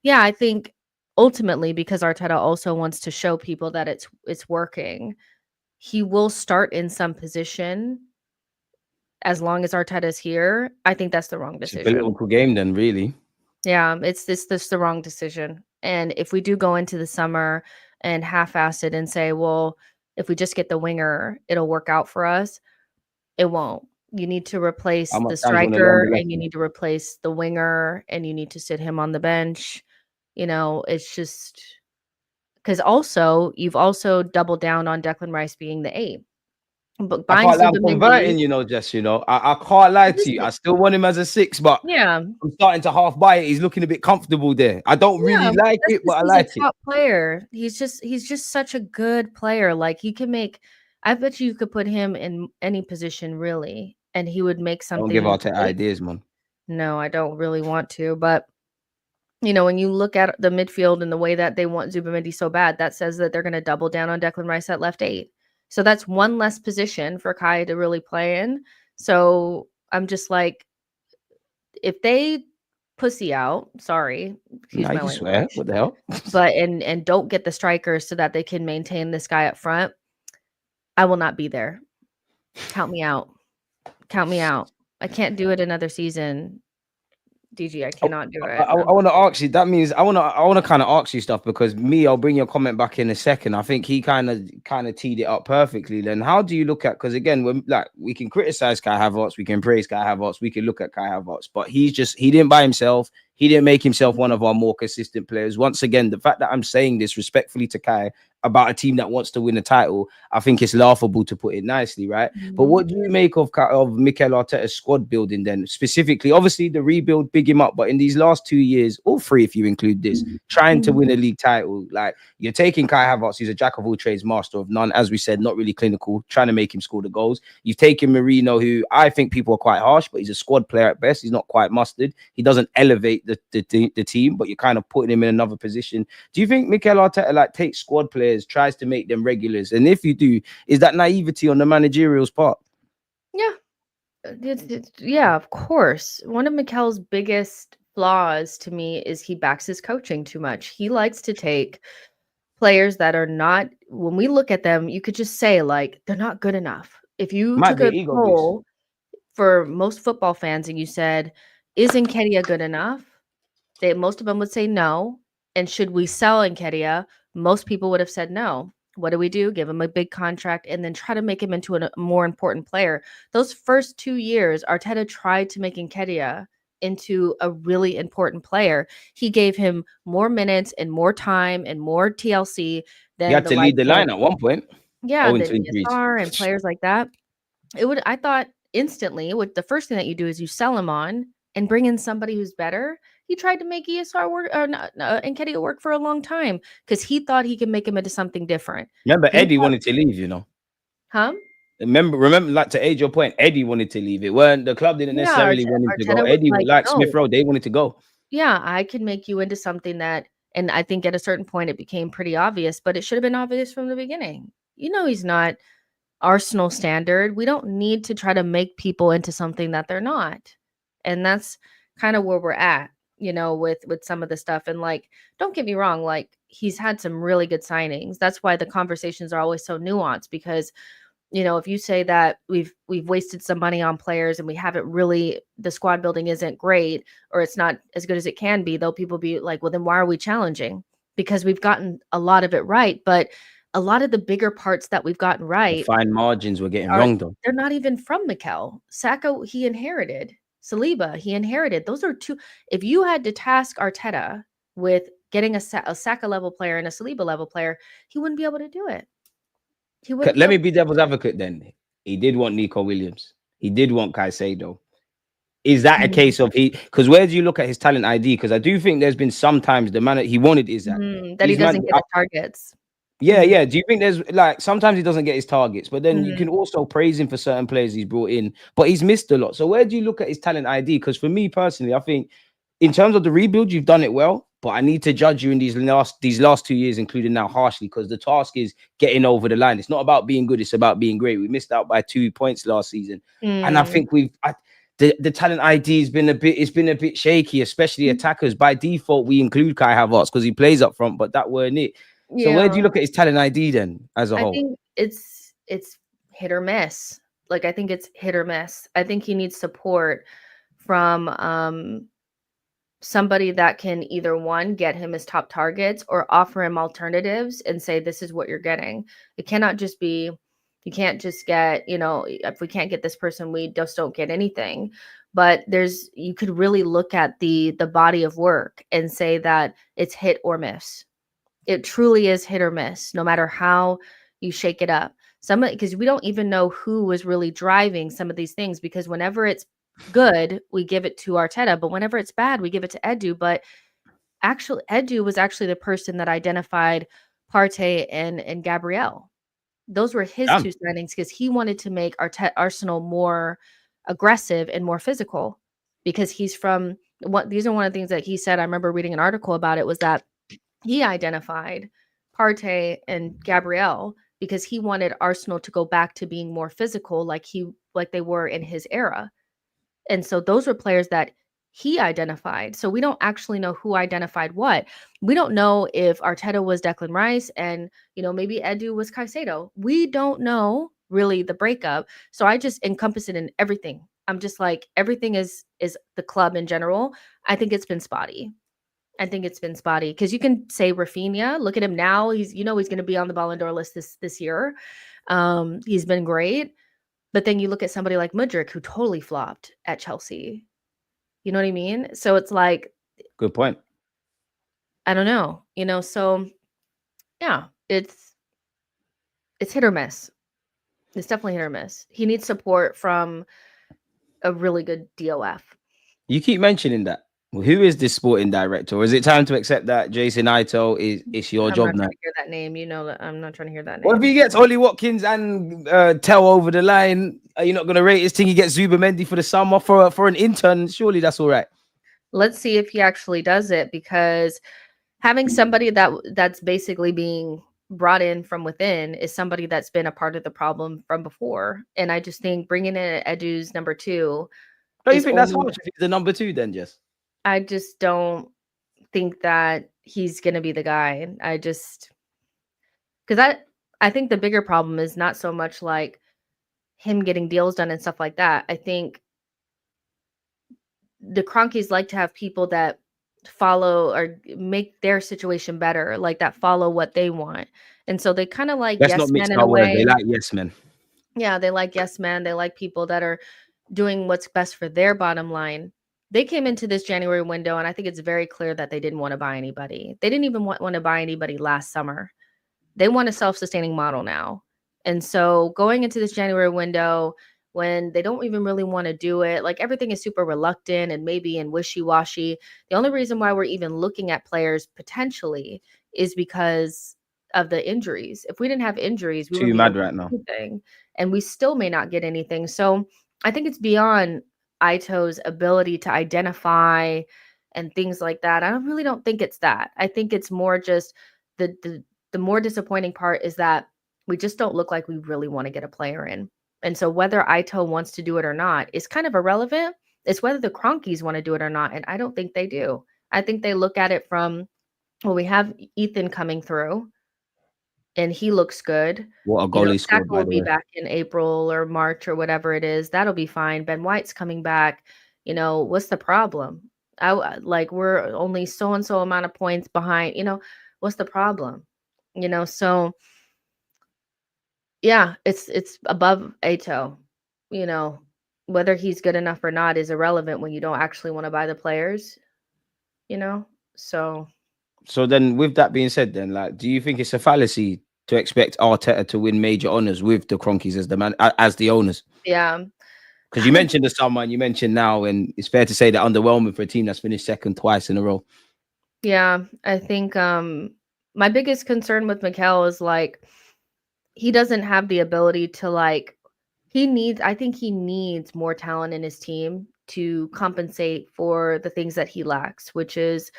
yeah, I think ultimately because Arteta also wants to show people that it's working, he will start in some position as long as Arteta's here. I think that's the wrong it's a decision. political game then, really. Yeah, it's this the wrong decision. And if we do go into the summer and half-ass it and say, well, if we just get the winger, it'll work out for us. It won't. You need to How replace much the time do you want to learn striker the and you lesson? need to replace the winger and you need to sit him on the bench. It's just because also you've also doubled down on Declan Rice being the 8. But I buying can't lie, I'm Zubimendi, converting, Jess, I can't lie to you. I listen, still want him as a 6, but yeah, I'm starting to half buy it. He's looking a bit comfortable there. I don't yeah, really like that's it, but because I he's a like it. top player. He's just such a good player. Like he can make. I bet you could put him in any position really, and he would make Don't give something out to great. ideas, man. No, I don't really want to, but when you look at the midfield and the way that they want Zubimendi so bad, that says that they're going to double down on Declan Rice at left 8. So that's one less position for Kai to really play in. So I'm just like, if they pussy out, sorry, excuse Nah, my you swear. language, What the hell? but and don't get the strikers so that they can maintain this guy up front, I will not be there. Count me out. Count me out. I can't do it another season. DG, I I, cannot do I, it. I want to ask you. That means I want to kind of ask you stuff because me, I'll bring your comment back in a second. I think he kind of teed it up perfectly. Then how do you look at? Because again, when like we can criticize Kai Havertz, we can praise Kai Havertz, we can look at Kai Havertz, but he didn't buy himself. He didn't make himself one of our more consistent players. Once again, the fact that I'm saying this respectfully to Kai about a team that wants to win a title, I think it's laughable to put it nicely, right? But Mhm. what do you make of Mikel Arteta's squad building then? Specifically, obviously the rebuild, big him up, but in these last 2 years, all three, if you include this, trying to win a league title, like you're taking Kai Havertz, he's a jack of all trades, master of none, as we said, not really clinical, trying to make him score the goals. You've taken Marino, who I think people are quite harsh, but he's a squad player at best. He's not quite mustard. He doesn't elevate the team, but you're kind of putting him in another position. Do you think Mikel Arteta like takes squad players, tries to make them regulars? And if you do, is that naivety on the managerial's part? Yeah, yeah, of course. One of Mikel's biggest flaws to me is he backs his coaching too much. He likes to take players that are not, when we look at them, you could just say, like, they're not good enough. If you Might took be a ego based. poll for most football fans and you said, is Nketiah good enough? Most of them would say no. And should we sell Nketiah? Most people would have said no. What do we do? Give him a big contract and then try to make him into a more important player. Those first 2 years, Arteta tried to make Nketiah into a really important player. He gave him more minutes and more time and more TLC He than had the to lead likes the of, line at one point, yeah, owing than to injuries. ESR and players like that. I thought instantly, what the first thing that you do is you sell him on and bring in somebody who's better. He tried to make ESR work or Nketiah work for a long time because he thought he could make him into something different. Remember, He Eddie thought, wanted to leave, you know. huh? Remember, like to age your point, Eddie wanted to leave. It weren't the club didn't Yeah, necessarily want him to go. Arteta was Eddie, like, like Smith no, Rowe, they wanted to go. yeah, I can make you into something that, and I think at a certain point it became pretty obvious, but it should have been obvious from the beginning. He's not Arsenal standard. We don't need to try to make people into something that they're not. And that's kind of where we're at, with some of the stuff. And like, don't get me wrong, like he's had some really good signings. That's why the conversations are always so nuanced because if you say that we've wasted some money on players and we haven't really, the squad building isn't great or it's not as good as it can be, though people be like, well, then why are we challenging? Because we've gotten a lot of it right, but a lot of the bigger parts that we've gotten The right fine margins were getting are, wrong though. they're not even from Mikel. Saka, he inherited. Saliba, he inherited. Those are two. If you had to task Arteta with getting a Saka level player and a Saliba level player, he wouldn't be able to do it. He wouldn't be Let me able be devil's advocate then. He did want Nico Williams. He did want Caicedo. Is that a to. case of he? Because where do you look at his talent ID? Because I do think there's been sometimes the man he wanted Isaac. That he These man, doesn't get his targets. yeah, Mhm, yeah. Do you think there's like sometimes he doesn't get his targets, but then you mhm. can also praise him for certain players he's brought in, but he's missed a lot. So where do you look at his talent ID? Because for me personally, I think in terms of the rebuild, you've done it well, but I need to judge you in these last 2 years, including now, harshly because the task is getting over the line. It's not about being good; it's about being great. We missed out by 2 points last season, and I Mm. think the talent ID has been a bit shaky, especially attackers. By default, we include Kai Havertz because he plays up front, but that weren't it. So where do Yeah, you look at his talent ID then as a I whole? think it's hit or miss. Like, I think it's hit or miss. I think he needs support from, somebody that can either, one, get him his top targets or offer him alternatives and say, "This is what you're getting." It cannot just be you can't just get, if we can't get this person, we just don't get anything. But you could really look at the body of work and say that it's hit or miss. It truly is hit or miss, no matter how you shake it up. Because we don't even know who was really driving some of these things, because whenever it's good, we give it to Arteta, but whenever it's bad, we give it to Edu. But actually, Edu was actually the person that identified Partey and Gabriel. Those were his Damn, 2 signings because he wanted to make Arsenal more aggressive and more physical, because these are one of the things that he said. I remember reading an article about it, was that he identified Partey and Gabriel because he wanted Arsenal to go back to being more physical, like they were in his era. And so those were players that he identified. So we don't actually know who identified what. We don't know if Arteta was Declan Rice and, maybe Edu was Caicedo. We don't know really the breakup. So I just encompass it in everything. I'm just like, everything is the club in general. I think it's been spotty. Because you can say Rafinha, look at him now. He's going to be on the Ballon d'Or list this year. He's been great. But then you look at somebody like Mudryk, who totally flopped at Chelsea. You know what I mean? So it's like, Good point. I don't know, so yeah, it's hit or miss. It's definitely hit or miss. He needs support from a really good DOF. You keep mentioning that. Well, who is this sporting director? Or is it time to accept that Jason Ito is it's your I'm job not now? trying to hear that name. You know that I'm not trying to hear that What if name. he gets Ollie Watkins and Tel over the line? Are you not going to rate his thing? He gets Zubamendi for the summer for an intern. Surely that's all right. Let's see if he actually does it, because having somebody that's basically being brought in from within is somebody that's been a part of the problem from before. And I just think bringing in Edu's number 2 Don't you is think that's only, harsh if he's the number 2 then, Jess? I just don't think that he's going to be the guy. Because I think the bigger problem is not so much like him getting deals done and stuff like that. I think the Cronkies like to have people that follow or make their situation better, like that follow what they want. And so they kind of like Let's not yes mix men in our a words. They way. like yes men. Yeah, they like yes men. They like people that are doing what's best for their bottom line. They came into this January window, and I think it's very clear that they didn't want to buy anybody. They didn't even want to buy anybody last summer. They want a self-sustaining model now. And so going into this January window, when they don't even really want to do it, like everything is super reluctant and maybe in wishy-washy. The only reason why we're even looking at players potentially is because of the injuries. If we didn't have injuries, we Too wouldn't be mad looking right at now. anything, and we still may not get anything. So I think it's beyond Ito's ability to identify and things like that. I really don't think it's that. I think it's more just the more disappointing part is that we just don't look like we really want to get a player in. And so whether Ito wants to do it or not is kind of irrelevant. It's whether the Cronkies want to do it or not. And I don't think they do. I think they look at it from, well, we have Ethan coming through and he looks good. What a goal he Saka scored, by will the be way. back in April or March or whatever it is. That'll be fine. Ben White's coming back. What's the problem? We're only so and so amount of points behind. What's the problem? So yeah, it's above Ato. Whether he's good enough or not is irrelevant when you don't actually want to buy the players. So So then, with that being said, then, like, do you think it's a fallacy to expect Arteta to win major honors with the Cronkies as the man, as the owners? yeah, Because you mentioned the summer and you mentioned now, and it's fair to say that underwhelming for a team that's finished second twice in a row. yeah, I think my biggest concern with Mikel is like he doesn't have the ability to I think he needs more talent in his team to compensate for the things that he lacks, which is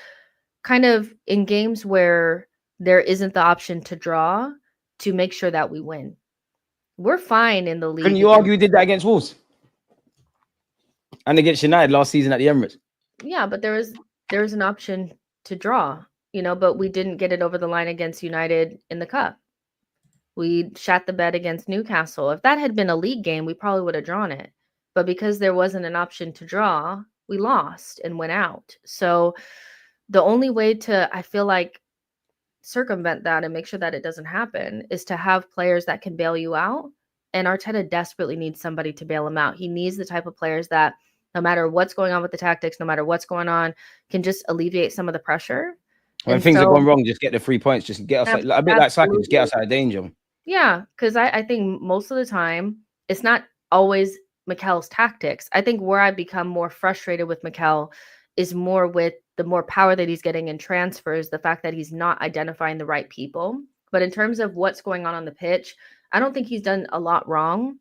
kind of in games where there isn't the option to draw, to make sure that we win. We're fine in the Can league you against, argue he did that against Wolves and against United last season at the Emirates? yeah, but there was an option to draw, but we didn't get it over the line against United in the cup. We shot the bed against Newcastle. If that had been a league game, we probably would have drawn it. But because there wasn't an option to draw, we lost and went out. So the only way to, I feel like, circumvent that and make sure that it doesn't happen is to have players that can bail you out. And Arteta desperately needs somebody to bail him out. He needs the type of players that, no matter what's going on with the tactics, no matter what's going on, can just alleviate some of the pressure. When And things have so, gone wrong, just get the 3 points. Just get us a bit like Saka, just get us out of danger. Yeah, because I think most of the time it's not always Mikel's tactics. I think where I become more frustrated with Mikel is more with the more power that he's getting in transfers, the fact that he's not identifying the right people. But in terms of what's going on the pitch, I don't think he's done a lot wrong,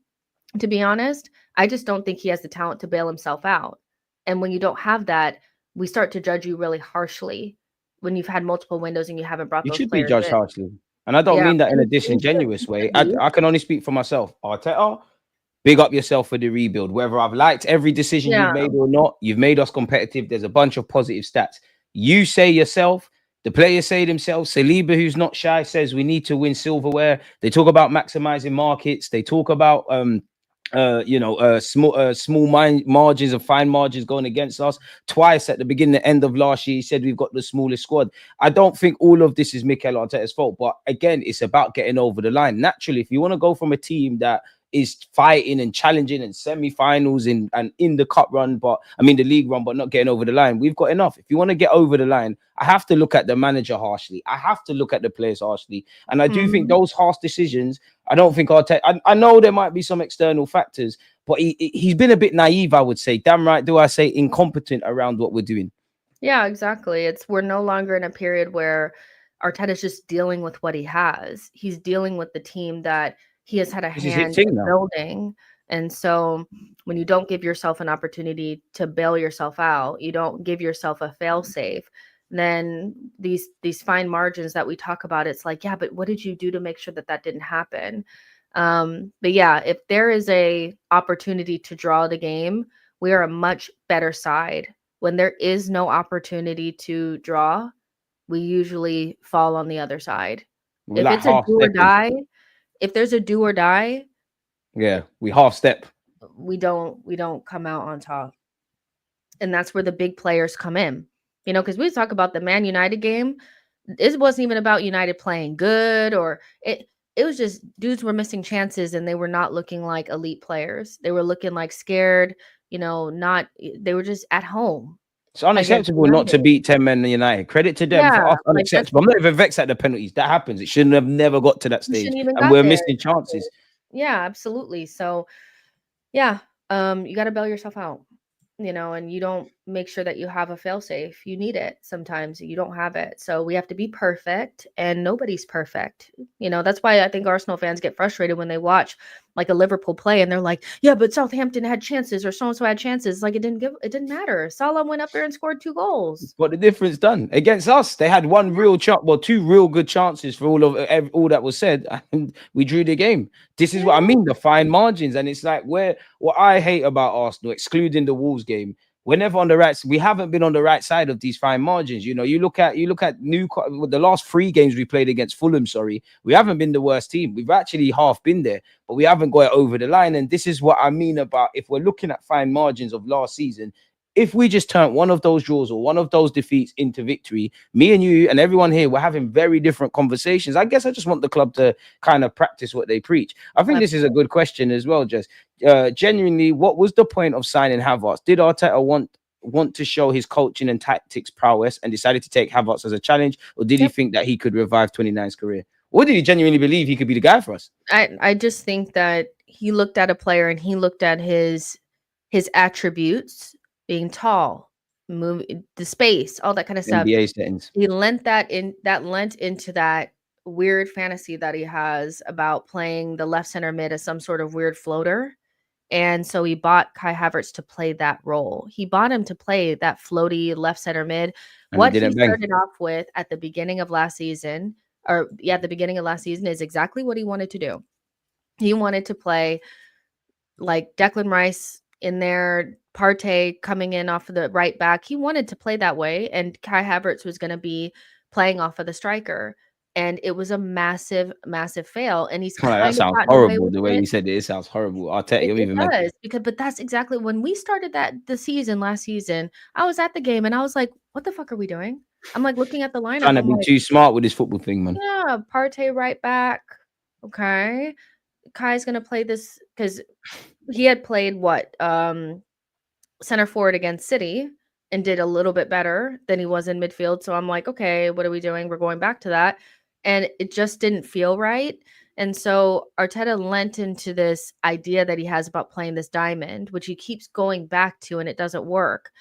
to be honest. I just don't think he has the talent to bail himself out. And when you don't have that, we start to judge you really harshly when you've had multiple windows and you haven't brought You those should be players judged in. harshly. And I don't Yeah, mean that in a and he disingenuous way. should be. I can only speak for myself. Arteta, big up yourself for the rebuild. Whether I've liked every decision Yeah. you've made or not, you've made us competitive. There's a bunch of positive stats. You say yourself, the players say themselves. Saliba, who's not shy, says we need to win silverware. They talk about maximizing markets. They talk about small margins and fine margins going against us. Twice at the beginning and end of last year, he said we've got the smallest squad. I don't think all of this is Mikel Arteta's fault, but again, it's about getting over the line. Naturally, if you want to go from a team that is fighting and challenging and semi-finals and in the cup run, but I mean the league run, but not getting over the line, we've got enough. If you want to get over the line, I have to look at the manager harshly. I have to look at the players harshly. And I do think those harsh decisions, I don't think I know there might be some external factors, but he's been a bit naive, I would say. Damn right, do I say incompetent around what we're doing? Yeah, exactly. We're no longer in a period where Arteta's just dealing with what he has. He's dealing with the team that he has had a This is his hand thing in now. building. And so when you don't give yourself an opportunity to bail yourself out, you don't give yourself a fail safe, then these fine margins that we talk about, it's like, yeah, but what did you do to make sure that that didn't happen? But yeah, if there is a opportunity to draw the game, we are a much better side. When there is no opportunity to draw, we usually fall on the other side. We're If like it's a half do or stepping. die, if there's a do or die, Yeah, we half step. we don't come out on top. And that's where the big players come in. Because we talk about the Man United game. It wasn't even about United playing good, or it was just dudes were missing chances and they were not looking like elite players. They were looking like scared, they were just at home It's against unacceptable not to United. beat 10 men in United. Credit to them for Yeah, us. like that's Unacceptable. I'm not even vexed at the penalties. That happens. It shouldn't have never got to that you stage. shouldn't even And got we're there. missing chances. Yeah, absolutely. So yeah, you got to bail yourself out, and you don't make sure that you have a fail safe. You need it sometimes. You don't have it. So we have to be perfect, and nobody's perfect. That's why I think Arsenal fans get frustrated when they watch like a Liverpool play and they're like, yeah, but Southampton had chances or so-and-so had chances. Like it didn't matter. Salah went up there and scored 2 goals. Got the difference done against us. They had one real chance, well, 2 real good chances for all that was said, and we drew the game. This is what I mean, the fine margins, and it's like what I hate about Arsenal, excluding the Wolves game. Whenever on the right, we haven't been on the right side of these fine margins. You look at the last 3 games we played against Fulham. Sorry, we haven't been the worst team. We've actually half been there, but we haven't got it over the line. And this is what I mean about if we're looking at fine margins of last season. If we just turn one of those draws or one of those defeats into victory, me and you and everyone here, we're having very different conversations. I guess I just want the club to kind of practice what they preach. I think this is a good question as well, Jess. Genuinely, what was the point of signing Havertz? Did Arteta want to show his coaching and tactics prowess and decided to take Havertz as a challenge, or did he think that he could revive 29's career? Or did he genuinely believe he could be the guy for us? I just think that he looked at a player and he looked at his attributes, being tall, move the space, all that kind of stuff. NBA settings. He lent into that weird fantasy that he has about playing the left center mid as some sort of weird floater. And so he bought Kai Havertz to play that role. He bought him to play that floaty left center mid. And What he didn't bang. started off with at the beginning of last season, the beginning of last season is exactly what he wanted to do. He wanted to play like Declan Rice in there, Partey coming in off of the right back. He wanted to play that way, and Kai Havertz was going to be playing off of the striker. And it was a massive, massive fail. And he's kind That of sounds gotten away horrible. with The way it. you said it sounds horrible. Arteta, you're It even mad. does, but that's exactly when we started the season last season. I was at the game and I was like, "What the fuck are we doing?" I'm like looking at the lineup. Trying to I'm be like, too smart with this football thing, man. yeah, Partey right back. Okay, Kai's gonna play this because he had played center forward against City and did a little bit better than he was in midfield. So I'm like, okay, what are we doing? We're going back to that. And it just didn't feel right. And so Arteta lent into this idea that he has about playing this diamond, which he keeps going back to, and it doesn't work.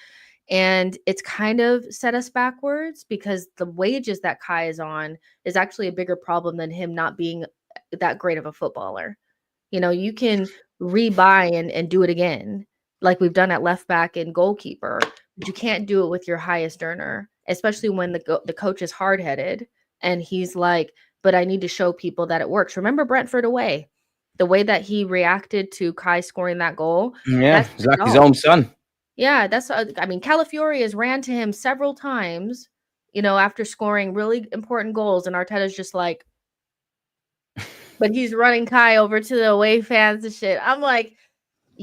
And it's kind of set us backwards because the wages that Kai is on is actually a bigger problem than him not being that great of a footballer. You can rebuy and do it again, like we've done at left back and goalkeeper, but you can't do it with your highest earner, especially when the coach is hard-headed and he's like, but I need to show people that it works. Remember Brentford away, the way that he reacted to Kai scoring that goal. Yeah, That's it's like his own son. Yeah, Calafiori has ran to him several times, after scoring really important goals, and Arteta's just like, but he's running Kai over to the away fans and shit. I'm like,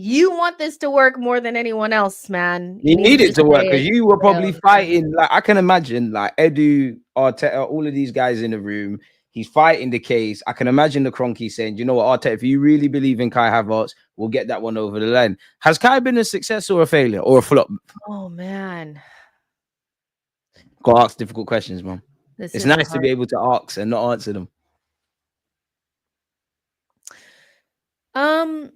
you want this to work more than anyone else, man. You need need it just to work say because it. you were probably Well, fighting. Like I can imagine, like Edu, Arteta, all of these guys in the room. He's fighting the case. I can imagine the Cronky saying, "You know what, Arteta? If you really believe in Kai Havertz, we'll get that one over the line." Has Kai been a success or a failure or a flop? oh man, Got to ask difficult questions, man. this It's is a nice to hard. be able to ask and not answer them. Um,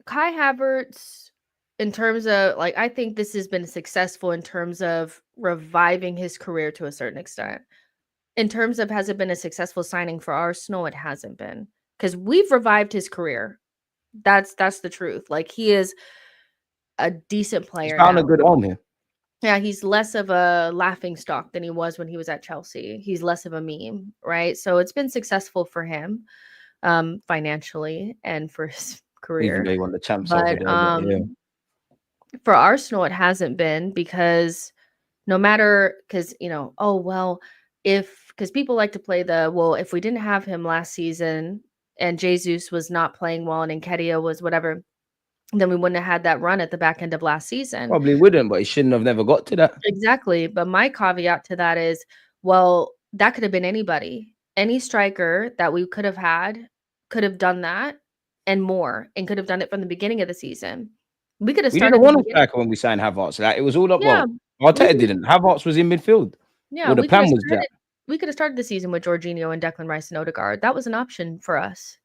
Kai Havertz, in terms of like, I think this has been successful in terms of reviving his career to a certain extent. In terms of has it been a successful signing for Arsenal? It hasn't been because we've revived his career. That's the truth. Like he is a decent He's player found a now. good home here. Yeah, he's less of a laughing stock than he was when he was at Chelsea. He's less of a meme, right? So it's been successful for him, financially and for his Even career. though he won the champs over But there, but yeah. for Arsenal, it hasn't been because no matter because oh well, if because people like to play the well, if we didn't have him last season and Jesus was not playing well and Nketiah was whatever, then we wouldn't have had that run at the back end of last season. Probably wouldn't, but he shouldn't have never got to that. Exactly. But my caveat to that is, well, that could have been anybody. Any striker that we could have had could have done that and more and could have done it from the beginning of the season. We could have We didn't started the want a beginning. striker when we signed Havertz. Like it was all up. Yeah. Well, We Arteta could didn't. Havertz was in midfield. yeah, Well, the we could plan have was that. started we could have started the season with Jorginho and Declan Rice and Odegaard. That was an option for us.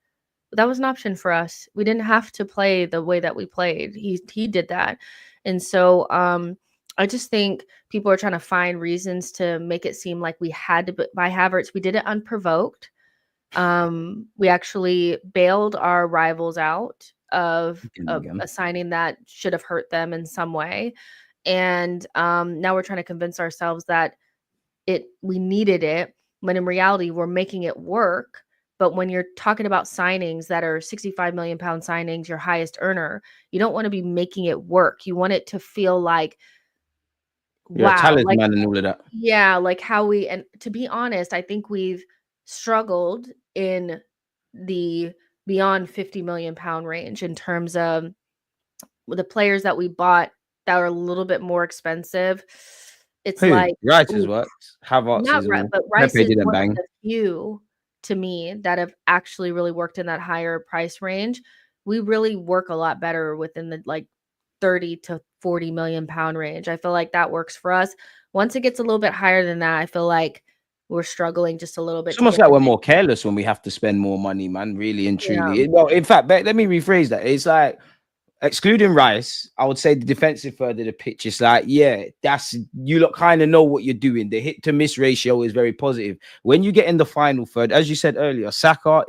That was an option for us. We didn't have to play the way that we played. He did that. And so I just think people are trying to find reasons to make it seem like we had to buy Havertz. We did it unprovoked. We actually bailed our rivals out of a signing that should have hurt them in some way. And now we're trying to convince ourselves that we needed it, when in reality we're making it work. But when you're talking about signings that are 65 million pound signings, your highest earner, you don't want to be making it work. You want it to feel like, You're a wow, like, talisman and all of that. yeah, like how and to be honest, I think we've struggled in the beyond 50 million pound range in terms of the players that we bought that are a little bit more expensive. It's Who? like, Rice ooh, is works. Havertz not is right, all. but Rice Pepe is didn't one of bang. the few to me that have actually really worked in that higher price range. We really work a lot better within the like 30 to 40 million pound range. I feel like that works for us. Once it gets a little bit higher than that, I feel like we're struggling just a little bit It's to almost get like the we're more careless when we have to spend more money, man. Really and yeah. truly. Well, in fact, let me rephrase that. It's like excluding Rice, I would say the defensive third of the pitch is like, yeah, that's you look kind of know what you're doing. The hit to miss ratio is very positive. When you get in the final third, as you said earlier, Saka,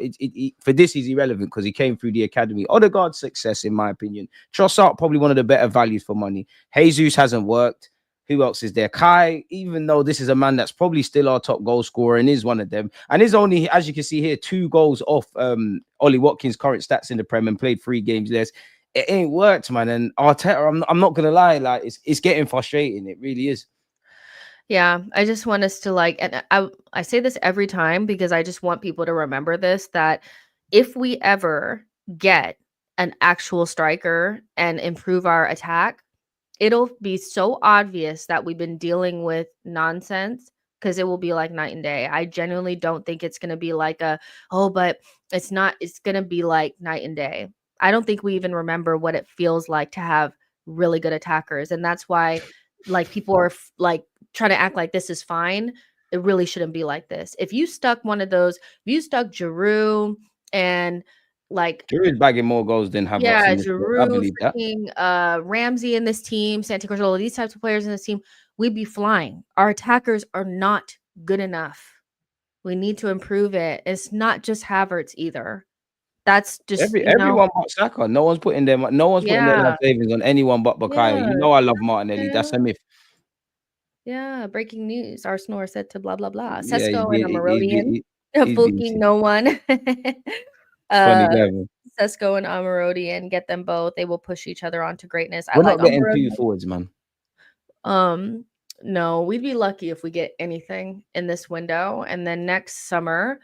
for this he's irrelevant because he came through the academy. Odegaard's success, in my opinion. Trossard, probably one of the better values for money. Jesus hasn't worked. Who else is there? Kai, even though this is a man that's probably still our top goal scorer and is one of them, and is only, as you can see here, 2 goals off Ollie Watkins' current stats in the Prem and played 3 games less. It ain't worked, man. And Arteta, I'm not gonna lie, like it's getting frustrating. It really is. Yeah, I just want us to like, and I say this every time because I just want people to remember this, that if we ever get an actual striker and improve our attack, it'll be so obvious that we've been dealing with nonsense because it will be like night and day. I genuinely don't think it's going to be like but it's not, it's going to be like night and day. I don't think we even remember what it feels like to have really good attackers. And that's why like people are like trying to act like this is fine. It really shouldn't be like this. If you stuck one of those, if you stuck Giroud and like Giroud's bagging more goals than Havertz in this world. I Giroud, believe that. freaking Ramsey in this team, Santi Cazorla, these types of players in this team, we'd be flying. Our attackers are not good enough. We need to improve it. It's not just Havertz either. That's just, Everyone but Saka. No one's putting their life savings on anyone but Bukayo. You know I love Martinelli. That's a myth. Yeah, breaking news. Arsenal are set to blah blah blah. Yeah, Sesko and Amarodian. he's Fooking beating. no one. Funny guy, man. Sesko and Amarodian, get them both. They will push each other onto greatness. We're not getting 2 forwards, man. No, we'd be lucky if we get anything in this window. And then next summer,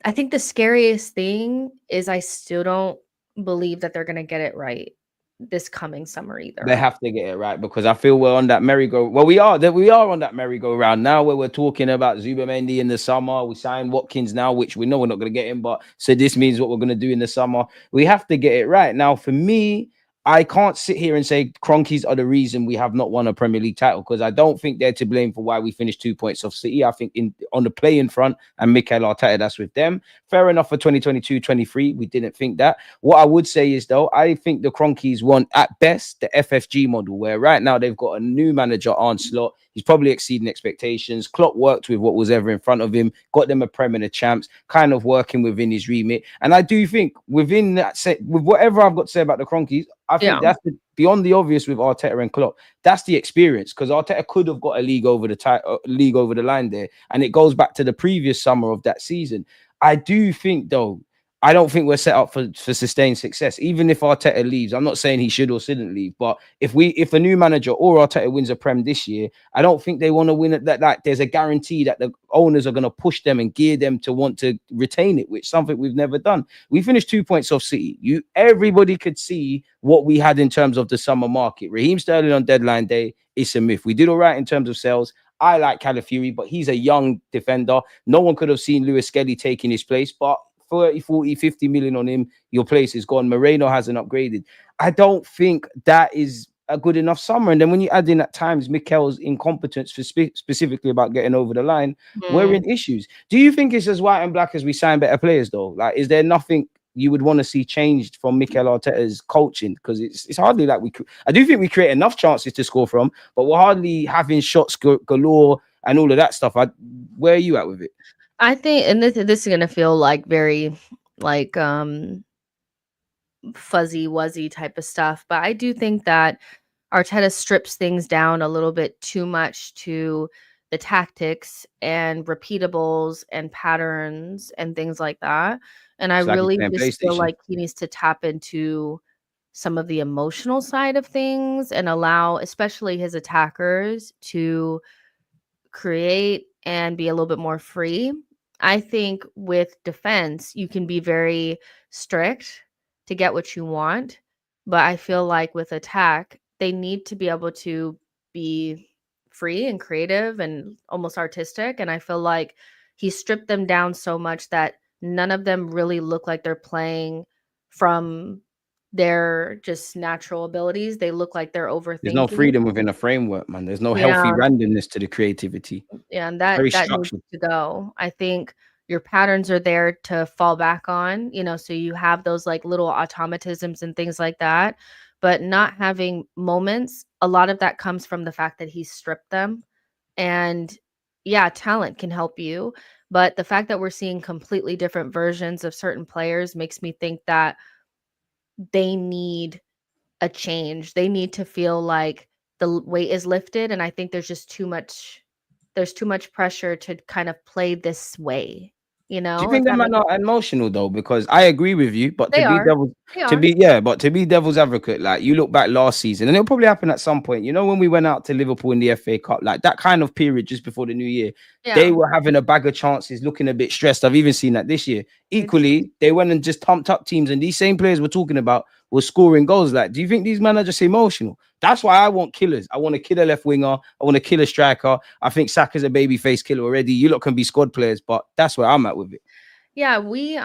I think the scariest thing is I still don't believe that they're going to get it right this coming summer They either. have to get it right because I feel we're on that merry-go. Well, we are on that merry-go-round now where we're talking about Zubamendi in the summer. We signed Watkins now, which we know we're not going to get him, but so this means what we're going to do in the summer. We have to get it right. Now, for me, I can't sit here and say Cronkies are the reason we have not won a Premier League title because I don't think they're to blame for why we finished 2 points off City. I think on the playing front and Mikel Arteta, that's with them. Fair enough for 2022-23. We didn't think that. What I would say is, though, I think the Cronkies want, at best, the FFG model, where right now they've got a new manager, Arne Slot. He's probably exceeding expectations. Klopp worked with what was ever in front of him, got them a Prem and a Champs, kind of working within his remit. And I do think within that set, with whatever I've got to say about the Cronkies, I think Yeah. that's beyond the obvious with Arteta and Klopp. That's the experience because Arteta could have got a league over the line there, and it goes back to the previous summer of that season. I do think, though, I don't think we're set up for sustained success. Even if Arteta leaves, I'm not saying he should or shouldn't leave, but if a new manager or Arteta wins a Prem this year, I don't think they want to win it. That there's a guarantee that the owners are going to push them and gear them to want to retain it, which is something we've never done. We finished 2 points off City. Everybody could see what we had in terms of the summer market. Raheem Sterling on deadline day, it's a myth. We did all right in terms of sales. I like Calafiori, but he's a young defender. No one could have seen Lewis Skelly taking his place, but 30, 40, 50 million on him, your place is gone. Moreno hasn't upgraded. I don't think that is a good enough summer. And then when you add in at times Mikel's incompetence for specifically about getting over the line, we're in issues. Do you think it's as white and black as we sign better players, though? Like, is there nothing you would want to see changed from Mikel Arteta's coaching? Because it's hardly like I do think we create enough chances to score from, but we're hardly having shots galore and all of that stuff. Where are you at with it? I think, and this is going to feel like very like fuzzy wuzzy type of stuff, but I do think that Arteta strips things down a little bit too much to the tactics and repeatables and patterns and things like that. And I It's like he's really playing just feel PlayStation. like he needs to tap into some of the emotional side of things and allow, especially his attackers, to create and be a little bit more free. I think with defense, you can be very strict to get what you want. But I feel like with attack, they need to be able to be free and creative and almost artistic. And I feel like he stripped them down so much that none of them really look like they're playing from their just natural abilities. They look like they're There's no overthinking. freedom within a framework, man. There's no healthy Yeah. randomness to the creativity. Yeah, and It's very that needs structured. to go. I think your patterns are there to fall back on, so you have those like little automatisms and things like that, but not having moments, a lot of that comes from the fact that he stripped them. And yeah, talent can help you, but the fact that we're seeing completely different versions of certain players makes me think that they need a change. They need to feel like the weight is lifted, and I think there's too much pressure to kind of play this way, Do you if think that them are makes not emotional though? Because I agree with you, but They are. They are. to be devil's advocate, like you look back last season, and it'll probably happen at some point. You know, when we went out to Liverpool in the FA Cup, like that kind of period just before the new year, they Yeah. were having a bag of chances, looking a bit stressed. I've even seen that this year. It's Equally, they went and just pumped up teams, and these same players we're talking about were scoring goals. Like, do you think these men are just emotional? That's why I want killers. I want to kill a left winger. I want to kill a striker. I think Saka's a baby face killer already. You lot can be squad players, but that's where I'm at with it. Yeah, we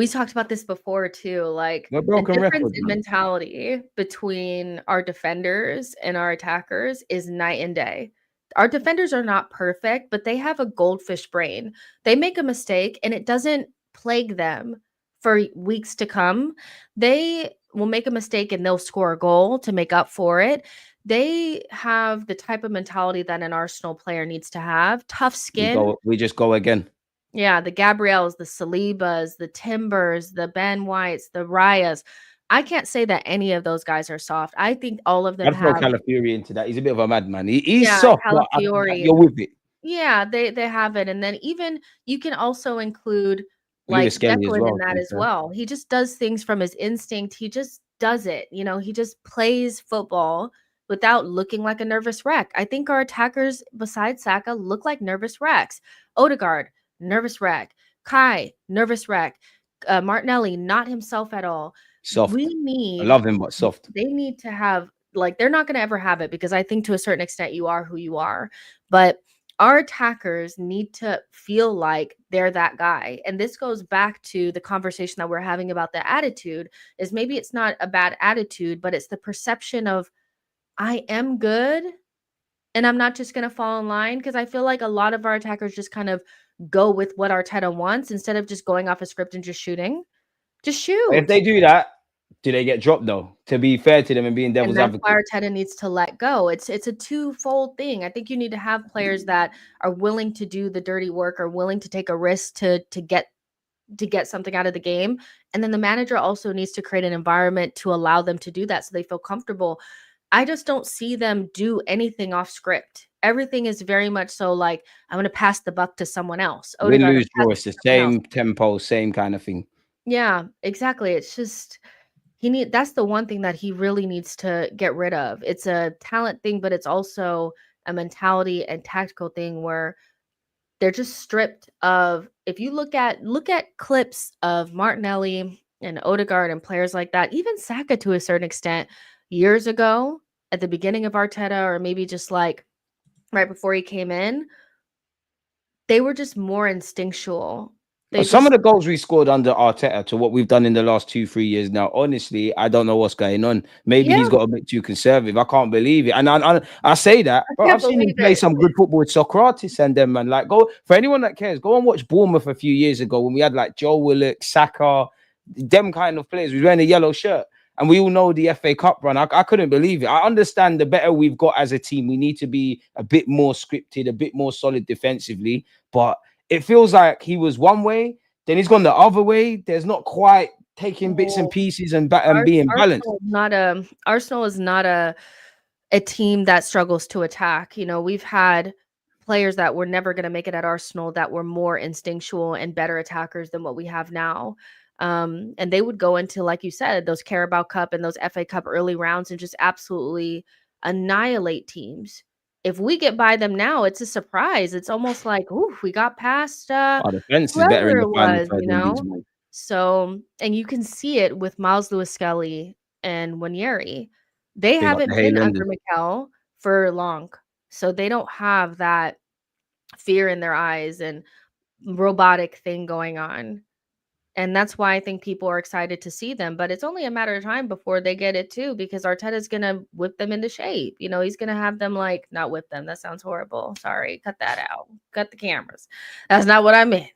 talked about this before too, like We're the broken difference record, in man. mentality between our defenders and our attackers is night and day. Our defenders are not perfect, but they have a goldfish brain. They make a mistake and it doesn't plague them for weeks to come. They will make a mistake and they'll score a goal to make up for it. They have the type of mentality that an Arsenal player needs to have, tough skin. We just go again. Yeah, the Gabriels, the Salibas, the Timbers, the Ben Whites, the Rayas. I can't say that any of those guys are soft. I think all of them I'd throw have, Calafiori into that. He's a bit of a madman. He's yeah, soft, but Calafiori. you're with it. Yeah, they have it. And then even you can also include like Lewis Skelly as Declan in well, to that be as fair. well. He just does things from his instinct. He just does it. He just plays football without looking like a nervous wreck. I think our attackers, besides Saka, look like nervous wrecks. Odegaard, nervous wreck. Kai, nervous wreck. Martinelli, not himself at all. Soft. We I need love him, but soft. they need to have, like, they're not going to ever have it, because I think to a certain extent you are who you are. But our attackers need to feel like they're that guy. And this goes back to the conversation that we're having about the attitude, is maybe it's not a bad attitude, but it's the perception of, I am good and I'm not just going to fall in line. Because I feel like a lot of our attackers just kind of go with what Arteta wants instead of just going off a script and just shooting. Just shoot. If they do that, do they get dropped though? To be fair to them and being And devil's that's why advocate. Arteta needs to let go. It's a twofold thing. I think you need to have players that are willing to do the dirty work, or willing to take a risk to get something out of the game. And then the manager also needs to create an environment to allow them to do that, so they feel comfortable. I just don't see them do anything off script. Everything is very much so like, I'm going to pass the buck to someone else. Win, Odegaard, lose, pass draw. it It's to the someone else. same tempo, same kind of thing. Yeah, exactly. It's just that's the one thing that he really needs to get rid of. It's a talent thing, but it's also a mentality and tactical thing where they're just stripped of. If you look at clips of Martinelli and Odegaard and players like that, even Saka to a certain extent, years ago at the beginning of Arteta, or maybe just like right before he came in, they were just more instinctual. They Some of just the goals we scored under Arteta to what we've done in the last 2-3 years now, honestly, I don't know what's going on. Maybe yeah, he's got a bit too conservative. I can't believe it. And I say that, I but can't I've seen him believe play it. some good football with Socrates and them, man. Like, go for anyone that cares, go and watch Bournemouth a few years ago when we had like Joe Willock, Saka, them kind of players. We were wearing a yellow shirt. And we all know the FA Cup run. I couldn't believe it. I understand the better we've got as a team, we need to be a bit more scripted, a bit more solid defensively. But it feels like he was one way, then he's gone the other way. There's not quite taking bits and Well, pieces and being balanced. Arsenal is not a team that struggles to attack. You know, we've had players that were never going to make it at Arsenal that were more instinctual and better attackers than what we have now. And they would go into, like you said, those Carabao Cup and those FA Cup early rounds and just absolutely annihilate teams. If we get by them now, it's a surprise. It's almost like, ooh, we got past Our defense is better in whoever the it final was, third you than these know? men. So, and you can see it with Miles Lewis Skelly and Wanyeri. They Big up the haven't been under Highlanders. Mikel for long. So they don't have that fear in their eyes and robotic thing going on. And that's why I think people are excited to see them. But it's only a matter of time before they get it too, because Arteta's going to whip them into shape. You know, he's going to have them like, not whip them. That sounds horrible. Sorry. Cut that out. Cut the cameras. That's not what I meant.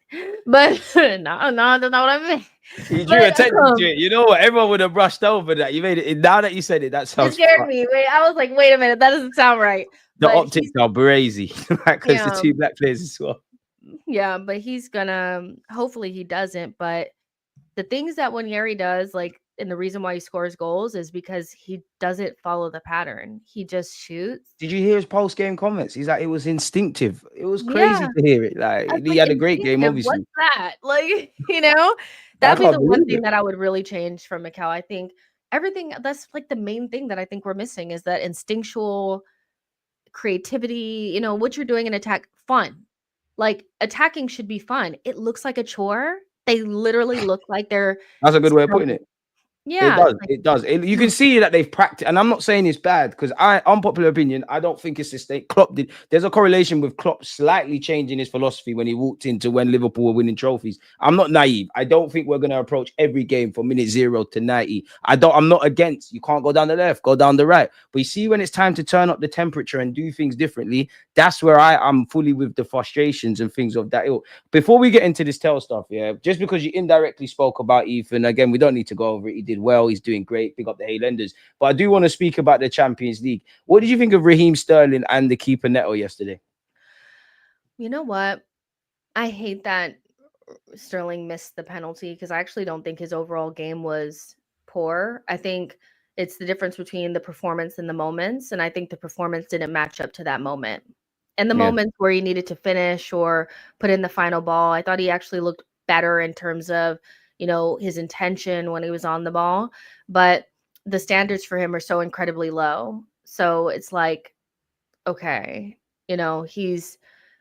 But no, that's not what I meant. You drew But attention to it. You know what? Everyone would have brushed over that. You made it. Now that you said it, that it sounds scared fun. me. Wait, I was like, wait a minute. That doesn't sound right. The But optics are brazy because the yeah, two black players as well. yeah, but he's gonna, hopefully he doesn't. But the things that Wanyeri does, like, and the reason why he scores goals is because he doesn't follow the pattern. He just shoots. Did you hear his post-game comments? He's like, it was instinctive. It was Yeah, crazy to hear it. I was Like, he like, had a great game, instinctive. obviously. What's that? Like, you know, I that'd be can't the one believe thing it. that I would really change from Mikel. I think everything, that's like the main thing that I think we're missing, is that instinctual creativity. You know, what you're doing in attack, fun. Like, attacking should be fun. It looks like a chore. They literally look like they're That's a good way of putting struggling. it. It Yeah, does. it's like, It does. You mm, can see that they've practiced, and I'm not saying it's bad because unpopular opinion, I don't think it's sustained. Klopp did. There's a correlation with Klopp slightly changing his philosophy when he walked into when Liverpool were winning trophies. I'm not naive. I don't think we're going to approach every game from minute 0 to 90. I'm not against. You can't go down the left, go down the right. But you see, when it's time to turn up the temperature and do things differently, that's where I'm fully with the frustrations and things of that ilk. Before we get into this Tel stuff, yeah, just because you indirectly spoke about Ethan, again, we don't need to go over it. He did well. He's doing great. Big up the Highlanders. But I do want to speak about the Champions League. What did you think of Raheem Sterling and the keeper Neto yesterday? you know what? I hate that Sterling missed the penalty, because I actually don't think his overall game was poor. I think it's the difference between the performance and the moments. And I think the performance didn't match up to that moment. And the Yeah. moments where he needed to finish or put in the final ball, I thought he actually looked better in terms of, you know, his intention when he was on the ball. But the standards for him are so incredibly low. So it's like, okay, you know, he's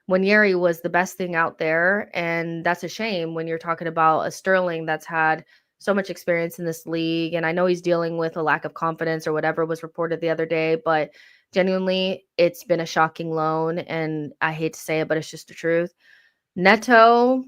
Wanyeri was the best thing out there, and that's a shame when you're talking about a Sterling that's had so much experience in this league. And I know he's dealing with a lack of confidence or whatever was reported the other day, but genuinely, it's been a shocking loan, and I hate to say it, but it's just the truth. Neto,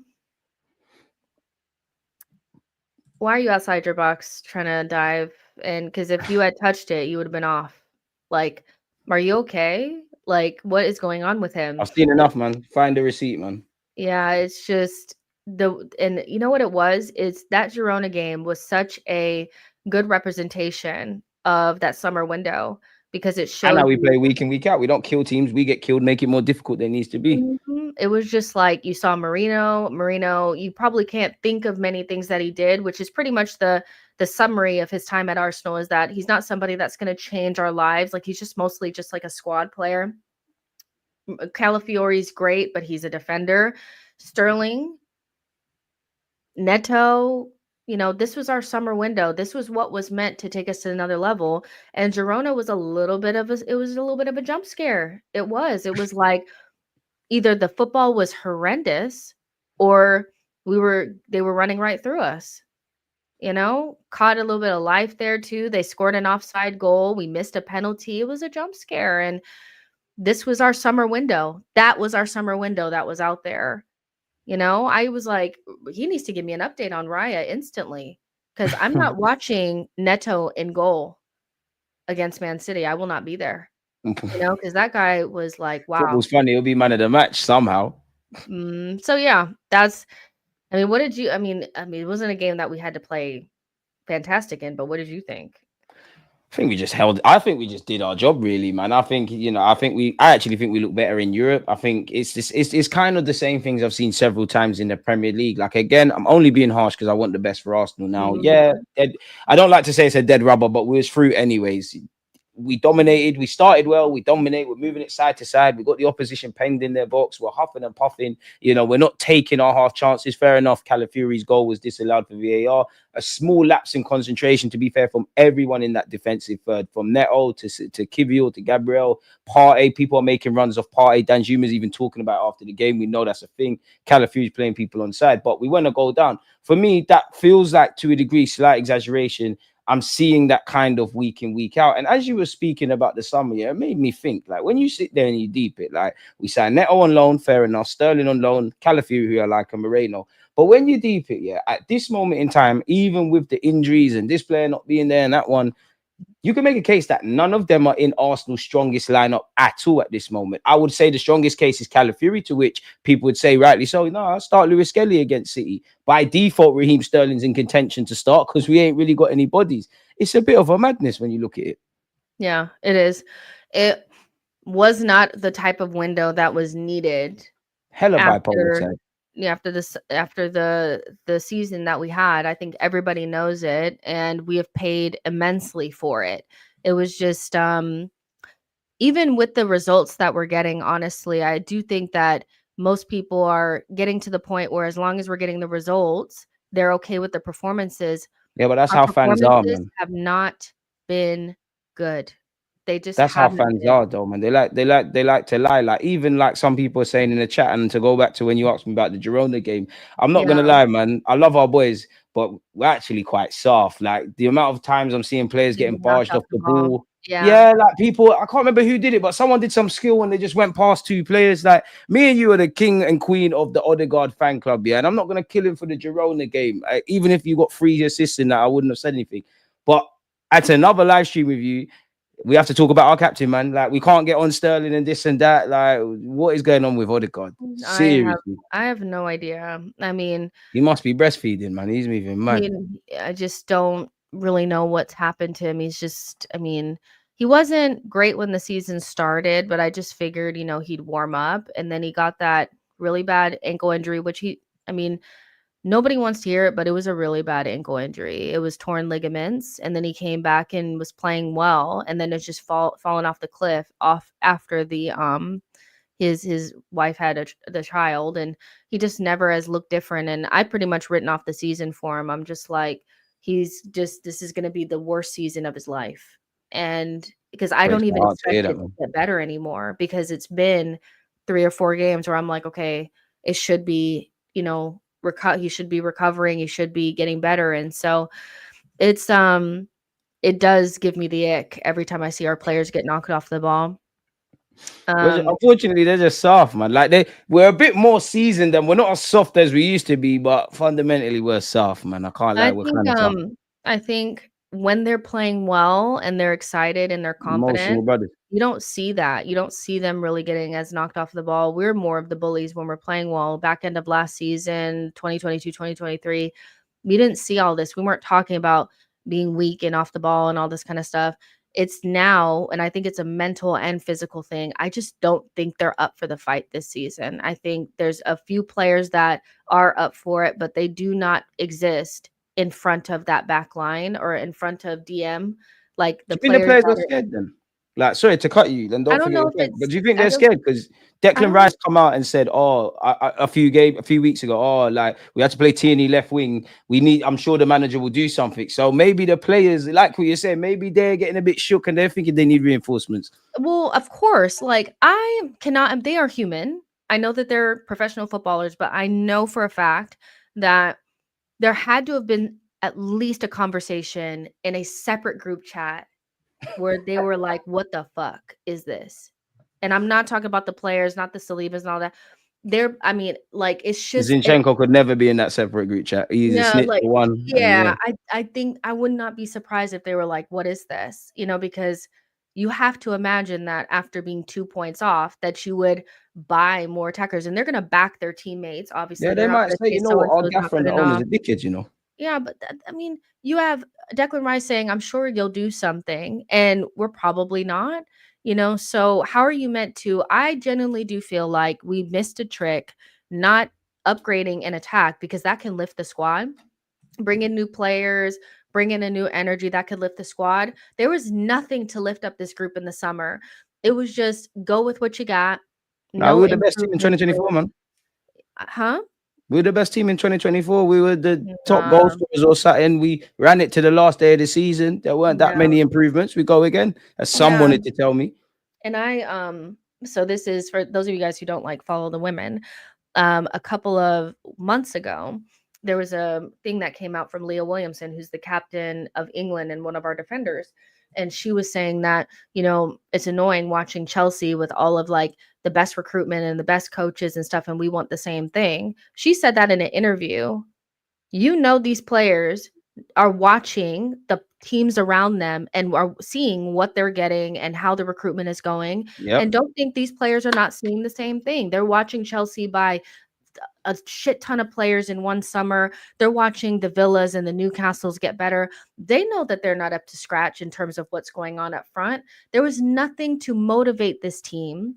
why are you outside your box trying to dive? And because if you had touched it, you would have been off. Like, are you okay? Like, what is going on with him? I've seen enough, man. Find the receipt, man. Yeah, it's just and you know what it was? It's that Girona game was such a good representation of that summer window because it And showed now we you. play week in, week out. We don't kill teams. We get killed, make it more difficult than it needs to be. It was just like you saw Marino, you probably can't think of many things that he did, which is pretty much the summary of his time at Arsenal, is that he's not somebody that's going to change our lives. Like, he's just mostly just like a squad player. Calafiori's great, but he's a defender. Sterling, Neto, this was our summer window. This was what was meant to take us to another level. And Girona was a little bit of a jump scare. It was like either the football was horrendous or they were running right through us. Caught a little bit of life there too. They scored an offside goal. We missed a penalty. It was a jump scare. And this was our summer window. That was our summer window that was out there. I was like, he needs to give me an update on Raya instantly, because I'm not watching Neto in goal against Man City. I will not be there, because that guy was like, wow. Football's funny. It'll be man of the match somehow. So yeah, what did you, it wasn't a game that we had to play fantastic in, but what did you think? I think we just did our job, really, man. I actually think we look better in Europe. I think it's kind of the same things I've seen several times in the Premier League. Like, again, I'm only being harsh because I want the best for Arsenal now. Yeah, I don't like to say it's a dead rubber, but we was through anyways. We dominated. We started well. We dominate. We're moving it side to side. We got the opposition penned in their box. We're huffing and puffing. We're not taking our half chances. Fair enough. Calafiori's goal was disallowed for VAR. A small lapse in concentration, to be fair, from everyone in that defensive third, from Neto to Kivior to Gabriel, Partey. People are making runs off Partey. Danjuma's even talking about it after the game. We know that's a thing. Calafiori's playing people on side, but we went to go down. For me, that feels like, to a degree, slight exaggeration. I'm seeing that kind of week in, week out. And as you were speaking about the summer, it made me think, like, when you sit there and you deep it, like, we signed Neto on loan, fair enough, Sterling on loan, Calafiori, who I like, and Moreno. But when you deep it, at this moment in time, even with the injuries and this player not being there and that one, you can make a case that none of them are in Arsenal's strongest lineup at all at this moment. I would say the strongest case is Calafiori, to which people would say, rightly so, no, I'll start Lewis Kelly against City. By default, Raheem Sterling's in contention to start because we ain't really got any bodies. It's a bit of a madness when you look at it. Yeah, it is. It was not the type of window that was needed. Hella bipolar. After the season that we had. I think everybody knows it, and we have paid immensely for it. It was just even with the results that we're getting, honestly, I do think that most people are getting to the point where, as long as we're getting the results, they're okay with the performances. Yeah, but that's how fans are, man. Have not been good. That's how fans are, though, man. They like to lie. Like, even like some people are saying in the chat, and to go back to when you asked me about the Girona game, I'm not gonna lie, man. I love our boys, but we're actually quite soft. Like, the amount of times I'm seeing players getting barged off the ball. Yeah, like, people, I can't remember who did it, but someone did some skill when they just went past two players. Like, me and you are the king and queen of the Odegaard fan club, and I'm not gonna kill him for the Girona game. Even if you got 3 assists in that, I wouldn't have said anything. But at another live stream with you, we have to talk about our captain, man. Like, we can't get on Sterling and this and that. Like, what is going on with Odegaard? Seriously, I have no idea. He must be breastfeeding, man. He's moving mad. I just don't really know what's happened to him. He's just, he wasn't great when the season started, but I just figured, he'd warm up, and then he got that really bad ankle injury, which nobody wants to hear it, but it was a really bad ankle injury. It was torn ligaments, and then he came back and was playing well, and then it's just fallen off the cliff after the his wife had the child, and he just never has looked different. And I pretty much written off the season for him. I'm just like, this is going to be the worst season of his life, and because I don't even expect it to get better anymore, because it's been 3 or 4 games where I'm like, okay, it should be, he should be recovering, he should be getting better. And so it's it does give me the ick every time I see our players get knocked off the ball. Unfortunately, they're just soft, man. Like we're a bit more seasoned and we're not as soft as we used to be, but fundamentally we're soft, man. I can't lie, I we're think kind of soft. I think when they're playing well and they're excited and they're Emotional confident, brothers. you don't see that. You don't see them really getting as knocked off the ball. We're more of the bullies when we're playing well. Back end of last season, 2022, 2023, we didn't see all this. We weren't talking about being weak and off the ball and all this kind of stuff. It's now, and I think it's a mental and physical thing. I just don't think they're up for the fight this season. I think there's a few players that are up for it, but they do not exist in front of that back line or in front of DM. Like Do the you think the players players that are scared then? Like, sorry to cut you, then I don't don't forget know your if point. But it's do you think I they're don't scared? Because I Declan don't Rice come out and said, "Oh, a few weeks ago, oh, like we had to play Tierney left wing. I'm sure the manager will do something." So maybe the players, like what you're saying, maybe they're getting a bit shook and they're thinking they need reinforcements. well, of course, like I cannot they are human. I know that they're professional footballers, but I know for a fact that there had to have been at least a conversation in a separate group chat where they were like, "What the fuck is this?" And I'm not talking about the players, not the Salibas and all that. I mean, like it's just Zinchenko could never be in that separate group chat. He's a no, snitch like for one, and yeah, yeah, I think I would not be surprised if they were like, "What is this?" Because you have to imagine that after being 2 points off, that you would buy more attackers, and they're gonna back their teammates. yeah, Obviously, they they're not might gonna say, say you know so what, and our so is not gaffer and good the owner's enough. a dickhead, you know. Yeah, but I mean, you have Declan Rice saying, "I'm sure you'll do something," and we're probably not. So how are you meant to? I genuinely do feel like we missed a trick, not upgrading an attack because that can lift the squad. Bring in new players, bring in a new energy that could lift the squad. There was nothing to lift up this group in the summer. It was just go with what you got. Now we No were the best team in improvements. 2024, man. Huh? We were the best team in 2024. We were the top goal Uh, scorers or something. We ran it to the last day of the season. There weren't that no. many improvements. We go again, as some Yeah. wanted to tell me. And so this is for those of you guys who don't like follow the women. A couple of months ago, there was a thing that came out from Leah Williamson, who's the captain of England and one of our defenders. And she was saying that, it's annoying watching Chelsea with all of like the best recruitment and the best coaches and stuff. And we want the same thing. She said that in an interview. These players are watching the teams around them and are seeing what they're getting and how the recruitment is going. And Yep. don't think these players are not seeing the same thing. They're watching Chelsea buy a shit ton of players in one summer. They're watching the Villas and the Newcastles get better. They know that they're not up to scratch in terms of what's going on up front. There was nothing to motivate this team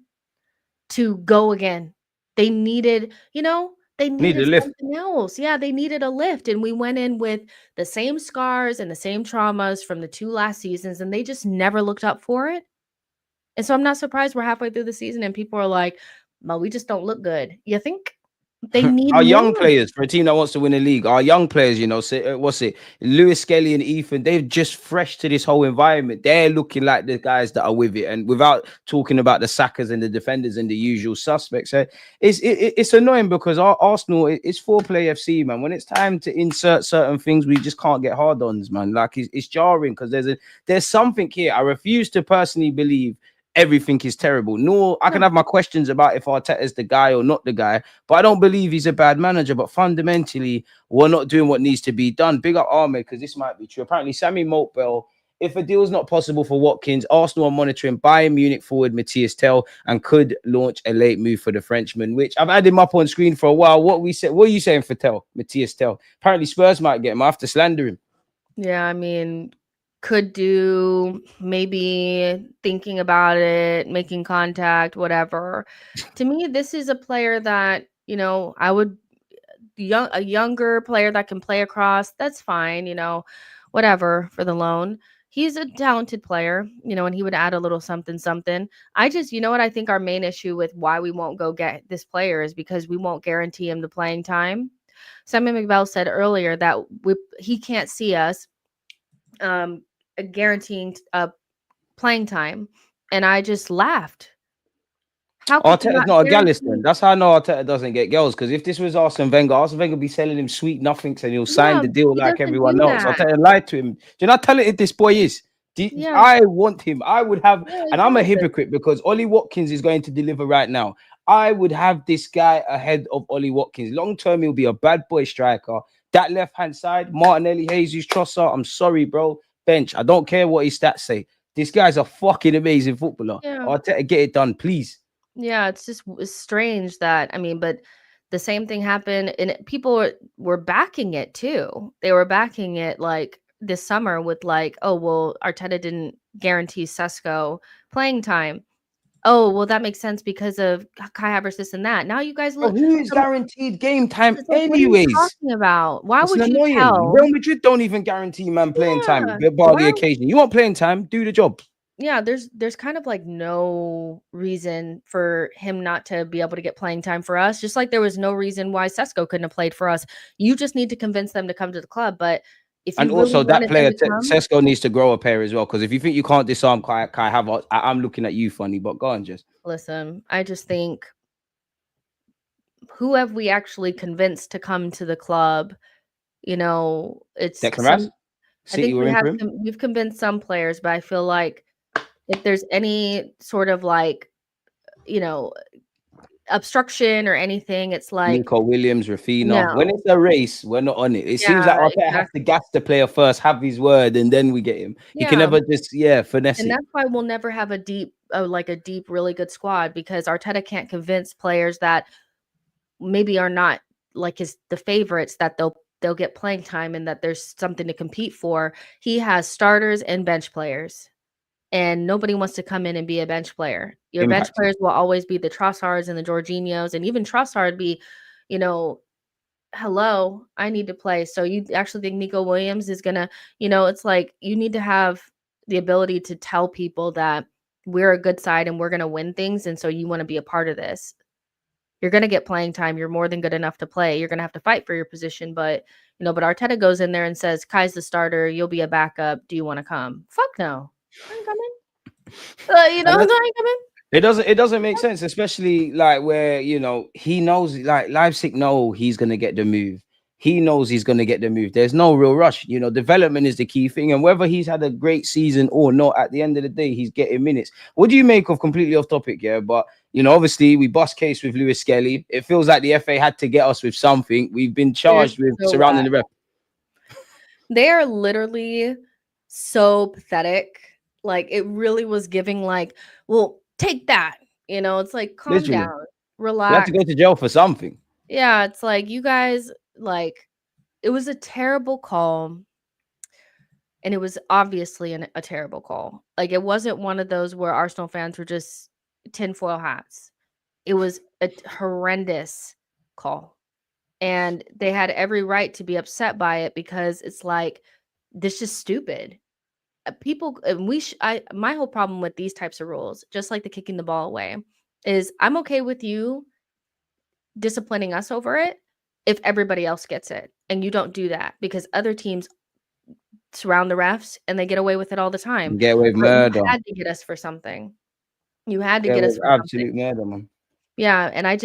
to go again. They needed, they Need a needed lift. something else. Yeah, they needed a lift. And we went in with the same scars and the same traumas from the 2 last seasons, and they just never looked up for it. And so I'm not surprised we're halfway through the season and people are like, well, we just don't look good. You think they need Our young more? players, for a team that wants to win a league, our young players, say, what's it? Lewis Skelly and Ethan, they're just fresh to this whole environment. They're looking like the guys that are with it. And without talking about the sackers and the defenders and the usual suspects, it's annoying because our Arsenal, it's 4-play FC, man. When it's time to insert certain things, we just can't get hard-ons, man. Like, it's jarring because there's something here. I refuse to personally believe everything is terrible. Nor I can No. have my questions about if Arteta is the guy or not the guy, but I don't believe he's a bad manager. But fundamentally, we're not doing what needs to be done. Big up Ahmed, because this might be true. Apparently, Sammy Mopel, if a deal is not possible for Watkins, Arsenal are monitoring Bayern Munich forward Matias Tel and could launch a late move for the Frenchman, which I've had him up on screen for a while. What are you saying for Tel, Matias Tel? Apparently, Spurs might get him. I have to slander him. Yeah, I mean, could do maybe thinking about it, making contact, whatever. To me, this is a player that, I would a younger player that can play across, that's fine, whatever for the loan. He's a talented player, and he would add a little something something. I just, what I think our main issue with why we won't go get this player is because we won't guarantee him the playing time. Simon McBell said earlier that he can't see us um guaranteeing playing time, and I just laughed. How could you Arteta's not not a gallus then. guarantee? That's how I know Arteta doesn't get girls. Because if this was Arsene Wenger would be selling him sweet nothings and he'll sign Yeah, the deal he like doesn't everyone do else. that. Arteta lied to him. Do you know how talented this boy is? Yeah, I want him. I would have, yeah, and I'm a exactly. hypocrite because Ollie Watkins is going to deliver right now. I would have this guy ahead of Ollie Watkins. Long term, he'll be a bad boy striker. That left hand side, Martinelli, Jesus, Trossard. I'm sorry, bro. Bench. I don't care what his stats say. This guy's a fucking amazing footballer. Yeah. Arteta, get it done, please. Yeah, it's just strange that I mean, but the same thing happened, and people were backing it too. They were backing it like this summer with like, oh well, Arteta didn't guarantee Sesko playing time. Oh well, that makes sense because of Kai Havertz this and that. Now you guys Bro, look. who is guaranteed game time It's like, what are you anyways? talking about? Why It's would you annoying. tell? Real Madrid don't even guarantee man playing time, Yeah, bar the why occasion. You want playing time, do the job. yeah, there's kind of like no reason for him not to be able to get playing time for us. Just like there was no reason why Sesko couldn't have played for us. You just need to convince them to come to the club. But if And you really also that wanted them player, to come, Sesko needs to grow a pair as well. Because if you think you can't disarm Kai Havertz, I'm looking at you funny, but go on, just. listen, I just think who have we actually convinced to come to the club? You know, it's Declan Rice, some I City think were in for him. we've convinced some players, but I feel like if there's any sort of like, you know, obstruction or anything, it's like Nico Williams, Rafinha. When no. it's a race, we're not on it. It seems Yeah, like Arteta has to exactly. gas the player first, have his word, and then we get him. He can Yeah, never just, finesse and it. that's why we'll never have a deep, like a deep, really good squad because Arteta can't convince players that maybe are not like the favorites that they'll get playing time and that there's something to compete for. He has starters and bench players, and nobody wants to come in and be a bench player. Your bench Impacting. players will always be the Trossards and the Jorginhos, and even Trossard be, you know, hello, I need to play. So you actually think Nico Williams is gonna, it's like you need to have the ability to tell people that we're a good side and we're gonna win things, and so you want to be a part of this. You're gonna get playing time. You're more than good enough to play. You're gonna have to fight for your position, but but Arteta goes in there and says, "Kai's the starter. You'll be a backup. Do you want to come?" Fuck no, I ain't coming. And I ain't coming. it doesn't make sense, especially like where he knows like Leipzig know he's gonna get the move. He knows he's gonna get the move. There's no real rush. Development is the key thing, and whether he's had a great season or not, at the end of the day, he's getting minutes. What do you make of completely off topic, yeah? But obviously we bust case with Lewis Skelly. It feels like the FA had to get us with something. We've been They're charged with so surrounding whack. the ref. They are literally so pathetic. Like it really was giving like, well, take that. It's like calm Literally, down, they had to relax. go to jail for something. Yeah, it's like you guys like it was a terrible call. And it was obviously a terrible call. Like it wasn't one of those where Arsenal fans were just tinfoil hats. It was a horrendous call. And they had every right to be upset by it because it's like this is stupid. People and my whole problem with these types of rules, just like the kicking the ball away, is I'm okay with you disciplining us over it if everybody else gets it. And you don't do that because other teams surround the refs and they get away with it all the time. Get away with But you murder. had to get us for something. You had to Get get away us with for something. absolute murder, man. Yeah, and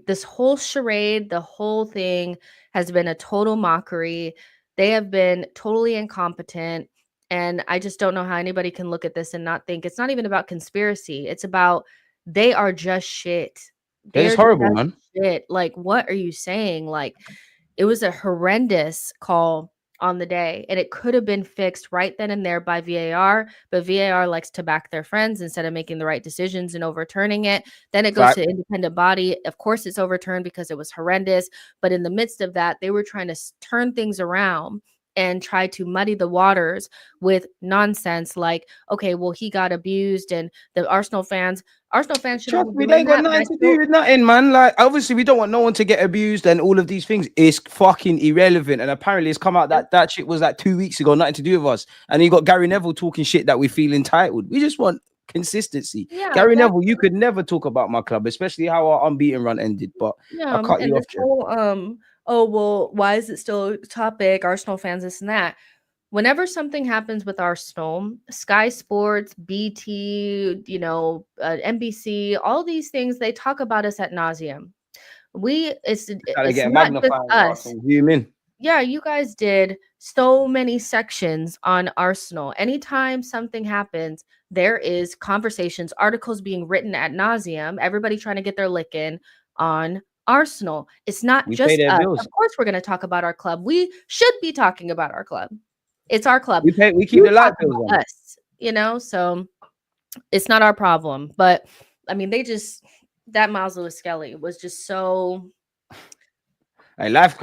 this whole charade, the whole thing has been a total mockery. They have been totally incompetent, and I just don't know how anybody can look at this and not think it's not even about conspiracy. It's about they are just shit. They're just They're horrible, just man. shit. Like, what are you saying? Like, it was a horrendous call on the day, and it could have been fixed right then and there by VAR, but VAR likes to back their friends instead of making the right decisions and overturning it. Then it goes Fact. to independent body. Of course, it's overturned because it was horrendous, but in the midst of that, they were trying to turn things around and try to muddy the waters with nonsense like, okay, well, he got abused, and the Arsenal fans shouldn't Trust be me, they doing ain't got that, but I nothing to do still with nothing, man. Like, obviously, we don't want no one to get abused and all of these things. It's fucking irrelevant. And apparently, it's come out that that shit was like 2 weeks ago, nothing to do with us. And you got Gary Neville talking shit that we feel entitled. We just want consistency. yeah, Gary Neville, exactly. you could never talk about my club, especially how our unbeaten run ended. But I Yeah, cut and you this off, Trev. whole oh well, why is it still a topic? Arsenal fans, this and that. whenever something happens with Arsenal, Sky Sports, BT, NBC, all these things, they talk about us at nauseum. Gotta It's get a not just magnifying glass us. and zoom in. Yeah, you guys did so many sections on Arsenal. Anytime something happens, there is conversations, articles being written at nauseum, everybody trying to get their lick in on Arsenal. It's not We pay just their us. bills. Of course, we're going to talk about our club. We should be talking about our club. It's our club. We keep You the light talk bills about on. us, so it's not our problem. But I mean, that Miles Lewis Skelly was just so. And life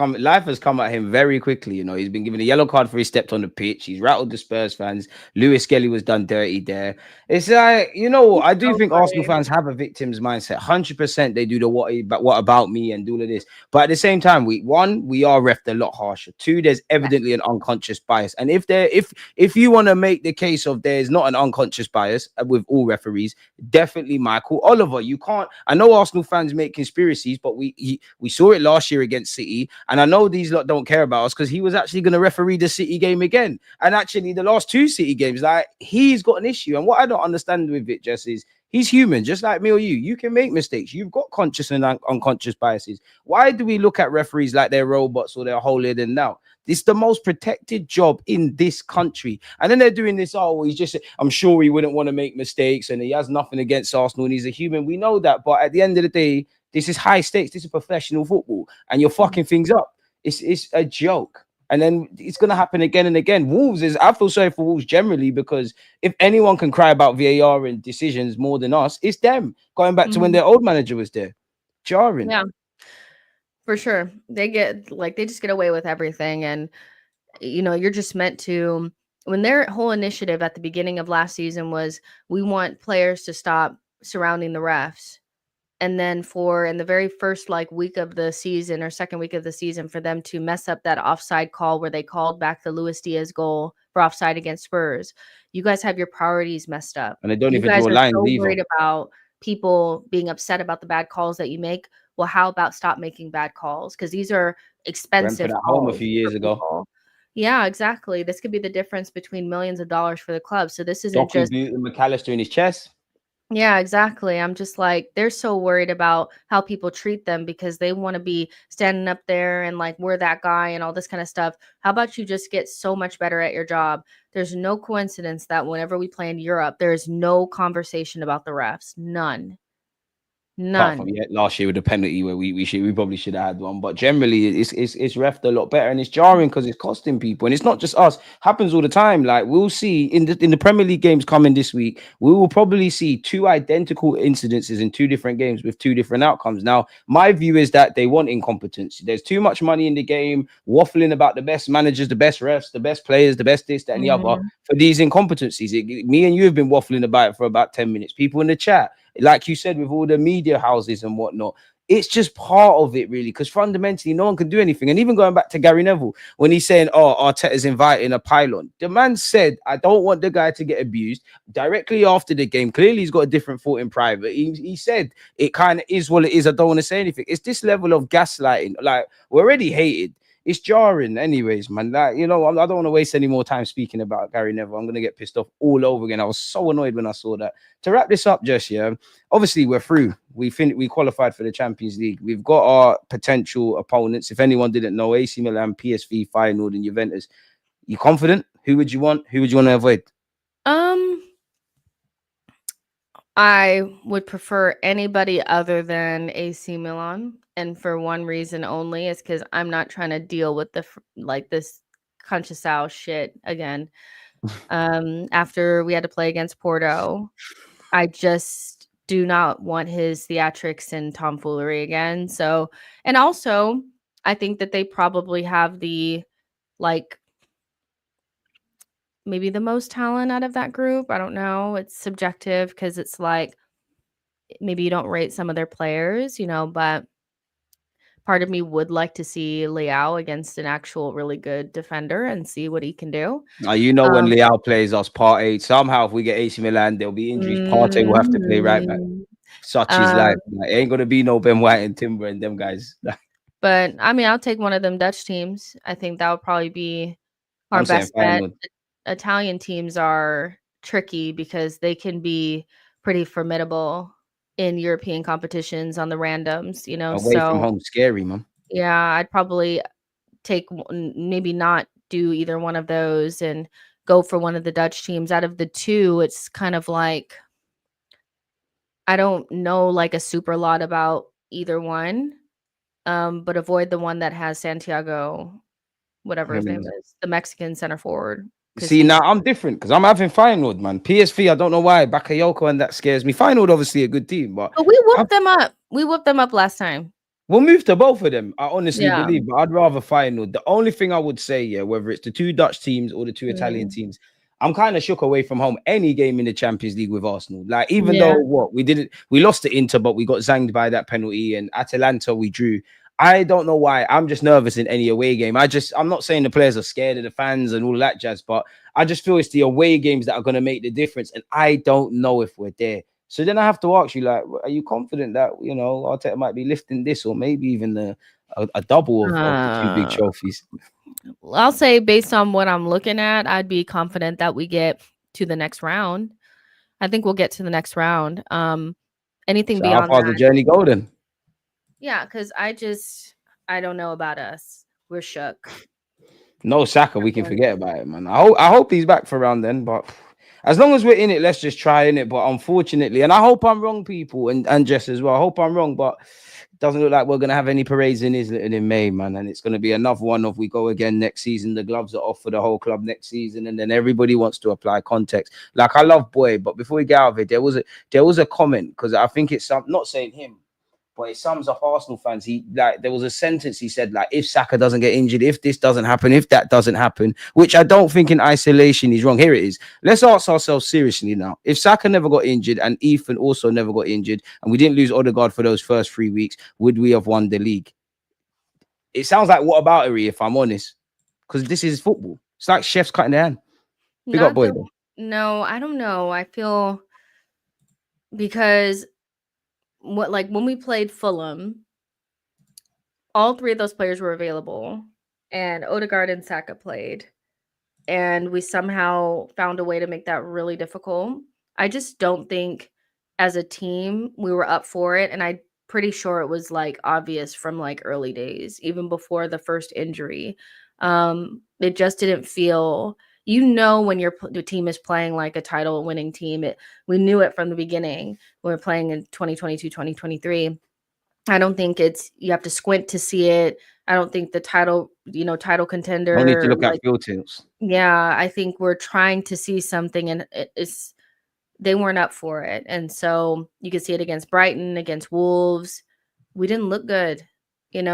has come at him very quickly. He's been given a yellow card for he stepped on the pitch. He's rattled the Spurs fans. Lewis Skelly was done dirty there. It's like, He's I do so think Arsenal funny. fans have a victim's mindset. 100% they do the what about me and do all of this. But at the same time, we are refed a lot harsher. Two, there's evidently an unconscious bias. And if you want to make the case of there's not an unconscious bias with all referees, definitely Michael Oliver. You can't. I know Arsenal fans make conspiracies, but we saw it last year against City, and I know these lot don't care about us because he was actually going to referee the City game again, and actually the last two City games, like, he's got an issue. And what I don't understand with it, Jess, is he's human, just like me or you. You can make mistakes. You've got conscious and unconscious biases. Why do we look at referees like they're robots or they're holier than thou? It's the most protected job in this country. And then they're doing this, I'm sure he wouldn't want to make mistakes and he has nothing against Arsenal and he's a human. We know that. But at the end of the day, this is high stakes. This is professional football, and you're fucking things up. It's a joke, and then it's gonna happen again and again. I feel sorry for Wolves generally, because if anyone can cry about VAR and decisions more than us, it's them. Going back to when their old manager was there, jarring. Yeah, for sure. They just get away with everything, and you're just meant to. When their whole initiative at the beginning of last season was, we want players to stop surrounding the refs. And then in the very first week of the season or second week of the season, for them to mess up that offside call where they called back the Luis Diaz goal for offside against Spurs. You guys have your priorities messed up. And they don't You even guys draw are lines so either. worried about people being upset about the bad calls that you make. Well, how about stop making bad calls? Because these are expensive Brentford at home a calls few years for ago. people. Yeah, exactly. This could be the difference between millions of dollars for the club. So this isn't Doku just boot and McAllister in his chest. yeah, exactly. I'm just like, they're so worried about how people treat them because they want to be standing up there and we're that guy and all this kind of stuff. How about you just get so much better at your job? There's no coincidence that whenever we play in Europe, there's no conversation about the refs. None. Apart from None. last year with the penalty where we probably should have had one, but generally it's refed a lot better, and it's jarring because it's costing people, and it's not just us. Happens all the time. Like, we'll see in the Premier League games coming this week, we will probably see two identical incidences in two different games with two different outcomes. Now, my view is that they want incompetence. There's too much money in the game, waffling about the best managers, the best refs, the best players, the best this, that, and the other for these incompetencies. Me and you have been waffling about it for about 10 minutes. People in the chat, like you said, with all the media houses and whatnot, it's just part of it, really, because fundamentally no one can do anything. And even going back to Gary Neville, when he's saying, oh, Arteta's inviting a pylon, the man said, I don't want the guy to get abused. Directly after the game, clearly he's got a different thought in private. He said, it kind of is what it is. I don't want to say anything. It's this level of gaslighting. Like, we're already hated. It's jarring anyways, man. Like, I don't want to waste any more time speaking about Gary Neville. I'm going to get pissed off all over again. I was so annoyed when I saw that. To wrap this up, Jess, yeah, obviously we're through. We qualified for the Champions League. We've got our potential opponents. If anyone didn't know, AC Milan, PSV, Feyenoord, and Juventus. You confident? Who would you want? Who would you want to avoid? I would prefer anybody other than AC Milan, and for one reason only, is because I'm not trying to deal with this Conchesao shit again. After we had to play against Porto, I just do not want his theatrics and tomfoolery again. So, and also, I think that they probably have maybe the most talent out of that group. I don't know. It's subjective because it's maybe you don't rate some of their players, but part of me would like to see Leao against an actual really good defender and see what he can do. Now, when Leao plays us, Partey, somehow if we get AC Milan, there'll be injuries. Partey will have to play right back. Such is life. It ain't going to be no Ben White and Timber and them guys. But, I mean, I'll take one of them Dutch teams. I think that would probably be our I'm saying best bet. Feyenoord. Italian teams are tricky because they can be pretty formidable in European competitions on the randoms, Away from so home, scary, man. yeah, I'd probably maybe not do either one of those and go for one of the Dutch teams. Out of the two, it's kind of like I don't know like a super lot about either one, but avoid the one that has Santiago, whatever his name is, the Mexican center forward, because See, now he's. I'm different because I'm having Feyenoord, man. PSV, I don't know why. Bakayoko and that scares me. Feyenoord, obviously a good team, but But we I whooped them up. We whooped them up last time. we'll move to both of them. I honestly Yeah. believe, but I'd rather Feyenoord. The only thing I would say, yeah, whether it's the two Dutch teams or the two Italian Mhm. teams, I'm kind of shook away from home any game in the Champions League with Arsenal. Like, even though Yeah. we lost to Inter, but we got zanged by that penalty, and Atalanta we drew. I don't know why. I'm just nervous in any away game. I'm not saying the players are scared of the fans and all that jazz, but I just feel it's the away games that are going to make the difference. And I don't know if we're there. So then I have to ask you, like, are you confident that, Arteta might be lifting this or maybe even a double of the two big Uh, trophies? I'll say based on what I'm looking at, I'd be confident that we get to the next round. I think we'll get to the next round. Anything So how beyond far's the that, journey go then? yeah, because I don't know about us. We're shook. No Saka, we can Everyone's- forget about it, man. I hope he's back for round then, but as long as we're in it, let's just try in it. But unfortunately, and I hope I'm wrong, people, and Jess as well. I hope I'm wrong, but it doesn't look like we're gonna have any parades in Islington in May, man. And it's gonna be another one of we go again next season. The gloves are off for the whole club next season, and then everybody wants to apply context. Like I love Boy, but before we get out of it, there was a comment because I think it's not saying him. But it sums up Arsenal fans. There was a sentence he said, like, if Saka doesn't get injured, if this doesn't happen, if that doesn't happen, which I don't think in isolation is wrong. Here it is. Let's ask ourselves seriously now. If Saka never got injured and Ethan also never got injured, and we didn't lose Odegaard for those first 3 weeks, would we have won the league? It sounds like whataboutery, if I'm honest, because this is football. It's like chefs cutting their hand. Big up, Not Boy, the though. No, I don't know. I feel because when we played Fulham, all three of those players were available, and Odegaard and Saka played, and we somehow found a way to make that really difficult. I just don't think as a team we were up for it, and I'm pretty sure it was like obvious from like early days, even before the first injury. It just didn't feel, when the team is playing like a title winning team. We knew it from the beginning. We were playing in 2022, 2023. I don't think you have to squint to see it. I don't think the title No need to contender, look at like, filters. yeah, I think we're trying to see something, and they weren't up for it. And so you could see it against Brighton, against Wolves. We didn't look good,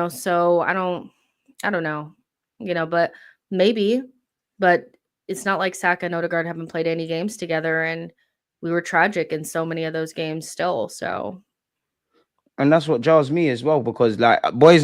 so I don't know, but maybe, but it's not like Saka and Odegaard haven't played any games together, and we were tragic in so many of those games still. So And that's what jars me as well, because like boys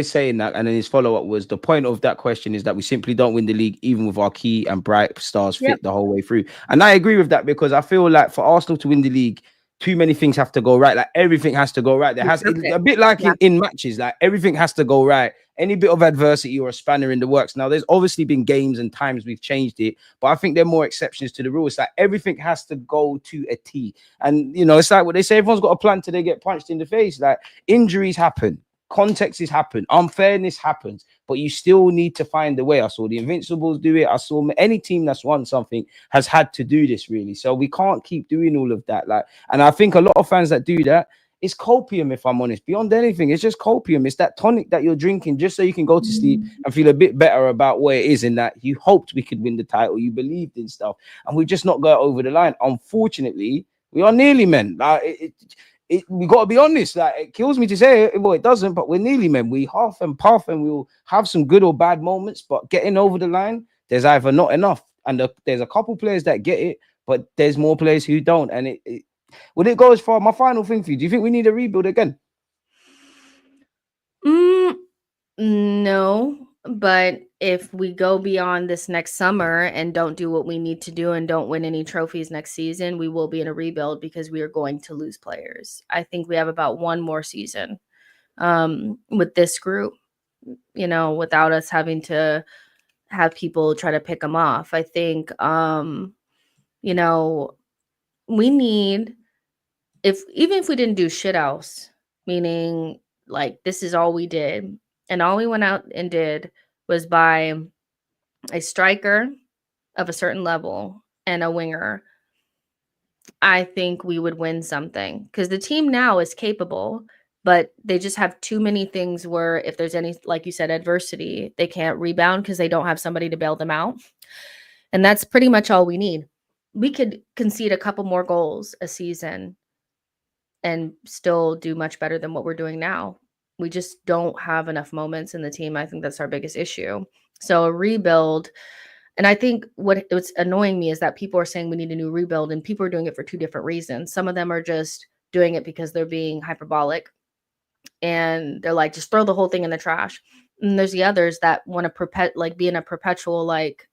saying that, and then his follow-up was the point of that question is that we simply don't win the league, even with our key and bright stars yep, fit the whole way through. And I agree with that because I feel like for Arsenal to win the league, too many things have to go right. Like everything has to go right. be A perfect. bit like Yeah. in matches, like everything has to go right. Any bit of adversity or a spanner in the works. Now, there's obviously been games and times we've changed it, but I think there are more exceptions to the rule. It's like everything has to go to a T. And it's like what they say, everyone's got a plan till they get punched in the face. Like injuries happen, contexts happen, unfairness happens, but you still need to find a way. I saw the Invincibles do it. I saw any team that's won something has had to do this, really. So we can't keep doing all of that. Like, and I think a lot of fans that do that, it's copium, if I'm honest. Beyond anything, it's just copium. It's that tonic that you're drinking just so you can go to sleep and feel a bit better about where it is, and that you hoped we could win the title, you believed in stuff, and we just not got over the line. Unfortunately, we are nearly men. Like we got to be honest. Like it kills me to say it, well, it doesn't, but we're nearly men. We half and puff, and we'll have some good or bad moments, but getting over the line, there's either not enough, and there's a couple players that get it, but there's more players who don't, and would it go as far? My final thing for you: do you think we need a rebuild again? Mm, no, but if we go beyond this next summer and don't do what we need to do and don't win any trophies next season, we will be in a rebuild because we are going to lose players. I think we have about one more season with this group, without us having to have people try to pick them off. I think, you know, we need, even if we didn't do shit else, meaning like this is all we did, and all we went out and did was buy a striker of a certain level and a winger, I think we would win something because the team now is capable, but they just have too many things where if there's any, like you said, adversity, they can't rebound because they don't have somebody to bail them out. And that's pretty much all we need. We could concede a couple more goals a season and still do much better than what we're doing now. We just don't have enough moments in the team. I think that's our biggest issue. So a rebuild, and I think what's annoying me is that people are saying we need a new rebuild, and people are doing it for two different reasons. Some of them are just doing it because they're being hyperbolic, and they're like, just throw the whole thing in the trash. And there's the others that want to be in a perpetual like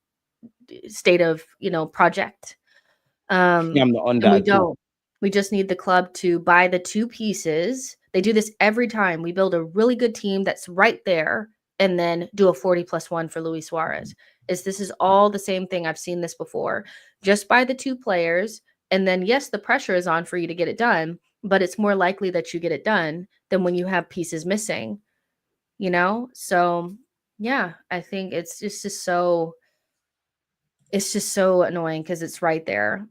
state of project. Yeah, I'm not on And we that at all. don't. We just need the club to buy the two pieces. They do this every time. We build a really good team that's right there and then do a 40+1 for Luis Suarez. This is all the same thing. I've seen this before. Just buy the two players, and then yes, the pressure is on for you to get it done, but it's more likely that you get it done than when you have pieces missing, So yeah, I think it's just so annoying because it's right there.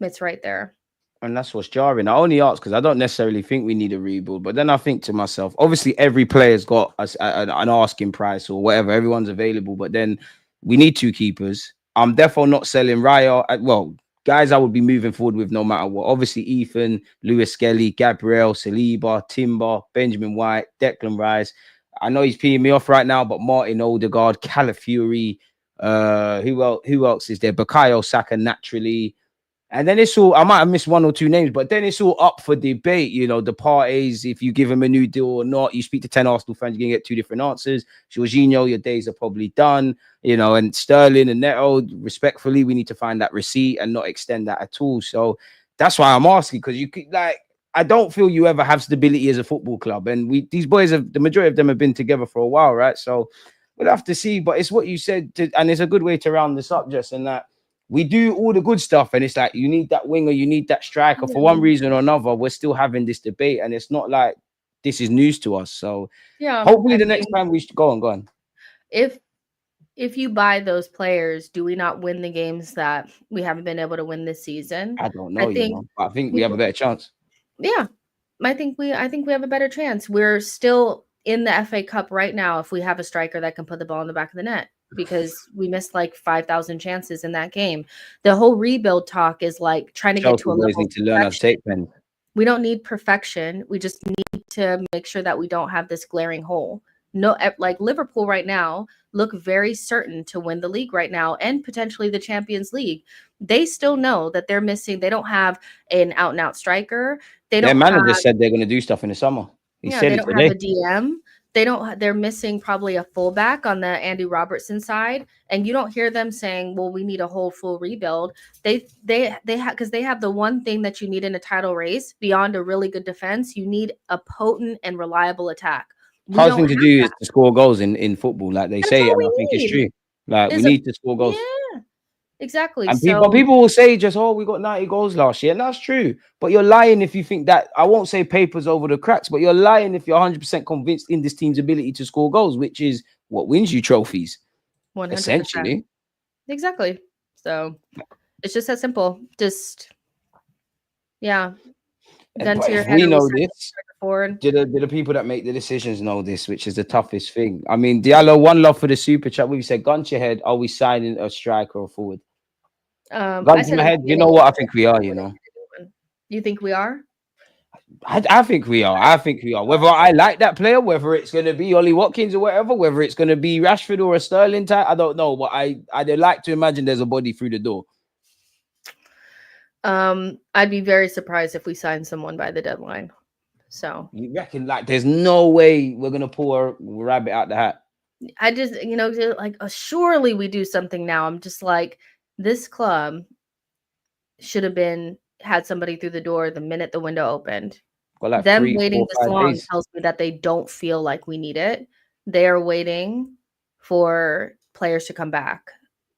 It's right there. And that's what's jarring. I only ask because I don't necessarily think we need a rebuild, but then I think to myself, obviously every player's got an asking price or whatever. Everyone's available, but then we need two keepers. I'm definitely not selling Raya. Well, guys, I would be moving forward with no matter what. Obviously, Ethan, Lewis Skelly, Gabriel, Saliba, Timber, Benjamin White, Declan Rice. I know he's peeing me off right now, but Martin Odegaard, Calafiori, who else is there? Bukayo Saka naturally. And then it's all, I might have missed one or two names, but then it's all up for debate. The parties, if you give him a new deal or not. You speak to 10 Arsenal fans, you're going to get two different answers. Jorginho, your days are probably done, and Sterling and Neto, respectfully, we need to find that receipt and not extend that at all. So that's why I'm asking, because you could, I don't feel you ever have stability as a football club. And these boys, the majority of them have been together for a while, right? So we'll have to see. But it's what you said, and it's a good way to round this up, Jess, and that we do all the good stuff, and it's like you need that winger, you need that striker. For one reason or another, we're still having this debate, and it's not like this is news to us. So yeah, hopefully the next time we should go on. If you buy those players, do we not win the games that we haven't been able to win this season? I don't know, I think we have a better chance. Yeah, I think we have a better chance. We're still in the FA Cup right now if we have a striker that can put the ball in the back of the net, because we missed like 5,000 chances in that game. The whole rebuild talk is like trying to get to a level. Need to learn how to take pen. We don't need perfection. We just need to make sure that we don't have this glaring hole. No, like Liverpool right now look very certain to win the league right now and potentially the Champions League. They still know that they're missing. They don't have an out and out striker. Their manager said they're going to do stuff in the summer. He said they don't have a DM. They're missing probably a fullback on the Andy Robertson side, and you don't hear them saying, well, we need a whole full rebuild. They have, because they have the one thing that you need in a title race beyond a really good defense. You need a potent and reliable attack. Hard thing to do is to score goals in football, like they say, and I think it's true. Like we need to score goals. Yeah, exactly. And people will say just, oh, we got 90 goals last year. And that's true. But you're lying if you think that. I won't say papers over the cracks, but you're lying if you're 100% convinced in this team's ability to score goals, which is what wins you trophies. 100%. Essentially. Exactly. So it's just that simple. Just, yeah. Gun to your head. We know this. Do the people that make the decisions know this, which is the toughest thing? I mean, Diallo, one love for the super chat. We said, gun to your head, are we signing a striker or forward? Gun to my head, you know what? I think we are, You think we are? I think we are. I think we are. Whether I like that player, whether it's going to be Ollie Watkins or whatever, whether it's going to be Rashford or a Sterling type, I don't know. But I'd like to imagine there's a body through the door. I'd be very surprised if we sign someone by the deadline. So you reckon there's no way we're going to pull a rabbit out the hat? I just, surely we do something now. I'm just like, this club should have had somebody through the door the minute the window opened. Well, them waiting this long tells me that they don't feel like we need it. They are waiting for players to come back.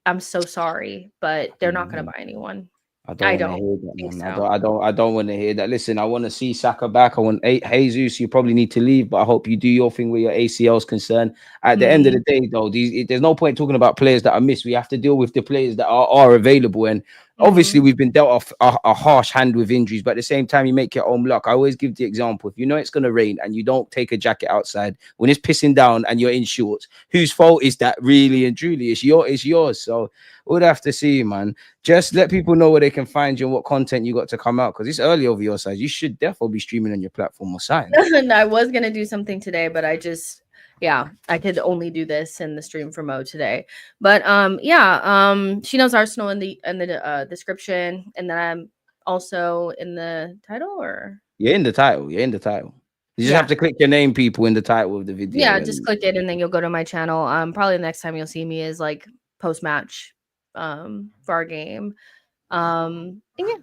I'm so sorry, but they're not going to buy anyone. I don't want to hear that, think man. so. I don't want to hear that. Listen, I want to see Saka back. I want Jesus. You probably need to leave, but I hope you do your thing where your ACL is concerned. At the end of the day, though, there's no point talking about players that are missed. We have to deal with the players that are available. And obviously, we've been dealt a harsh hand with injuries, but at the same time, you make your own luck. I always give the example: if you know it's going to rain and you don't take a jacket outside when it's pissing down and you're in shorts, whose fault is that? Really and truly, it's yours. So we'll have to see, man. Just let people know where they can find you and what content you got to come out, because it's early over your side. You should definitely be streaming on your platform or something. I was gonna do something today, but I could only do this in the stream for Mo today. But she knows Arsenal in the description, and then I'm also in the title, or You're in the title. You just have to click your name, people, in the title of the video. Yeah, just click it, and then you'll go to my channel. Probably the next time you'll see me is like post match, for our game. And yeah.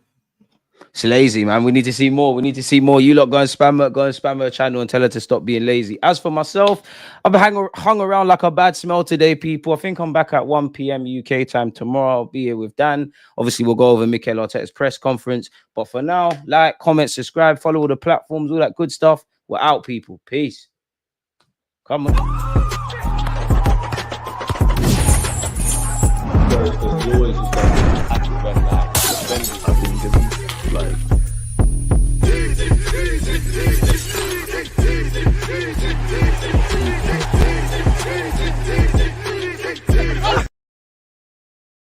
It's lazy, man. We need to see more. You lot go and spam her channel and tell her to stop being lazy. As for myself, I've been hung around like a bad smell today, people. I think I'm back at 1 p.m. UK time tomorrow. I'll be here with Dan. Obviously, we'll go over Mikel Arteta's press conference. But for now, like, comment, subscribe, follow all the platforms, all that good stuff. We're out, people. Peace. Come on. Like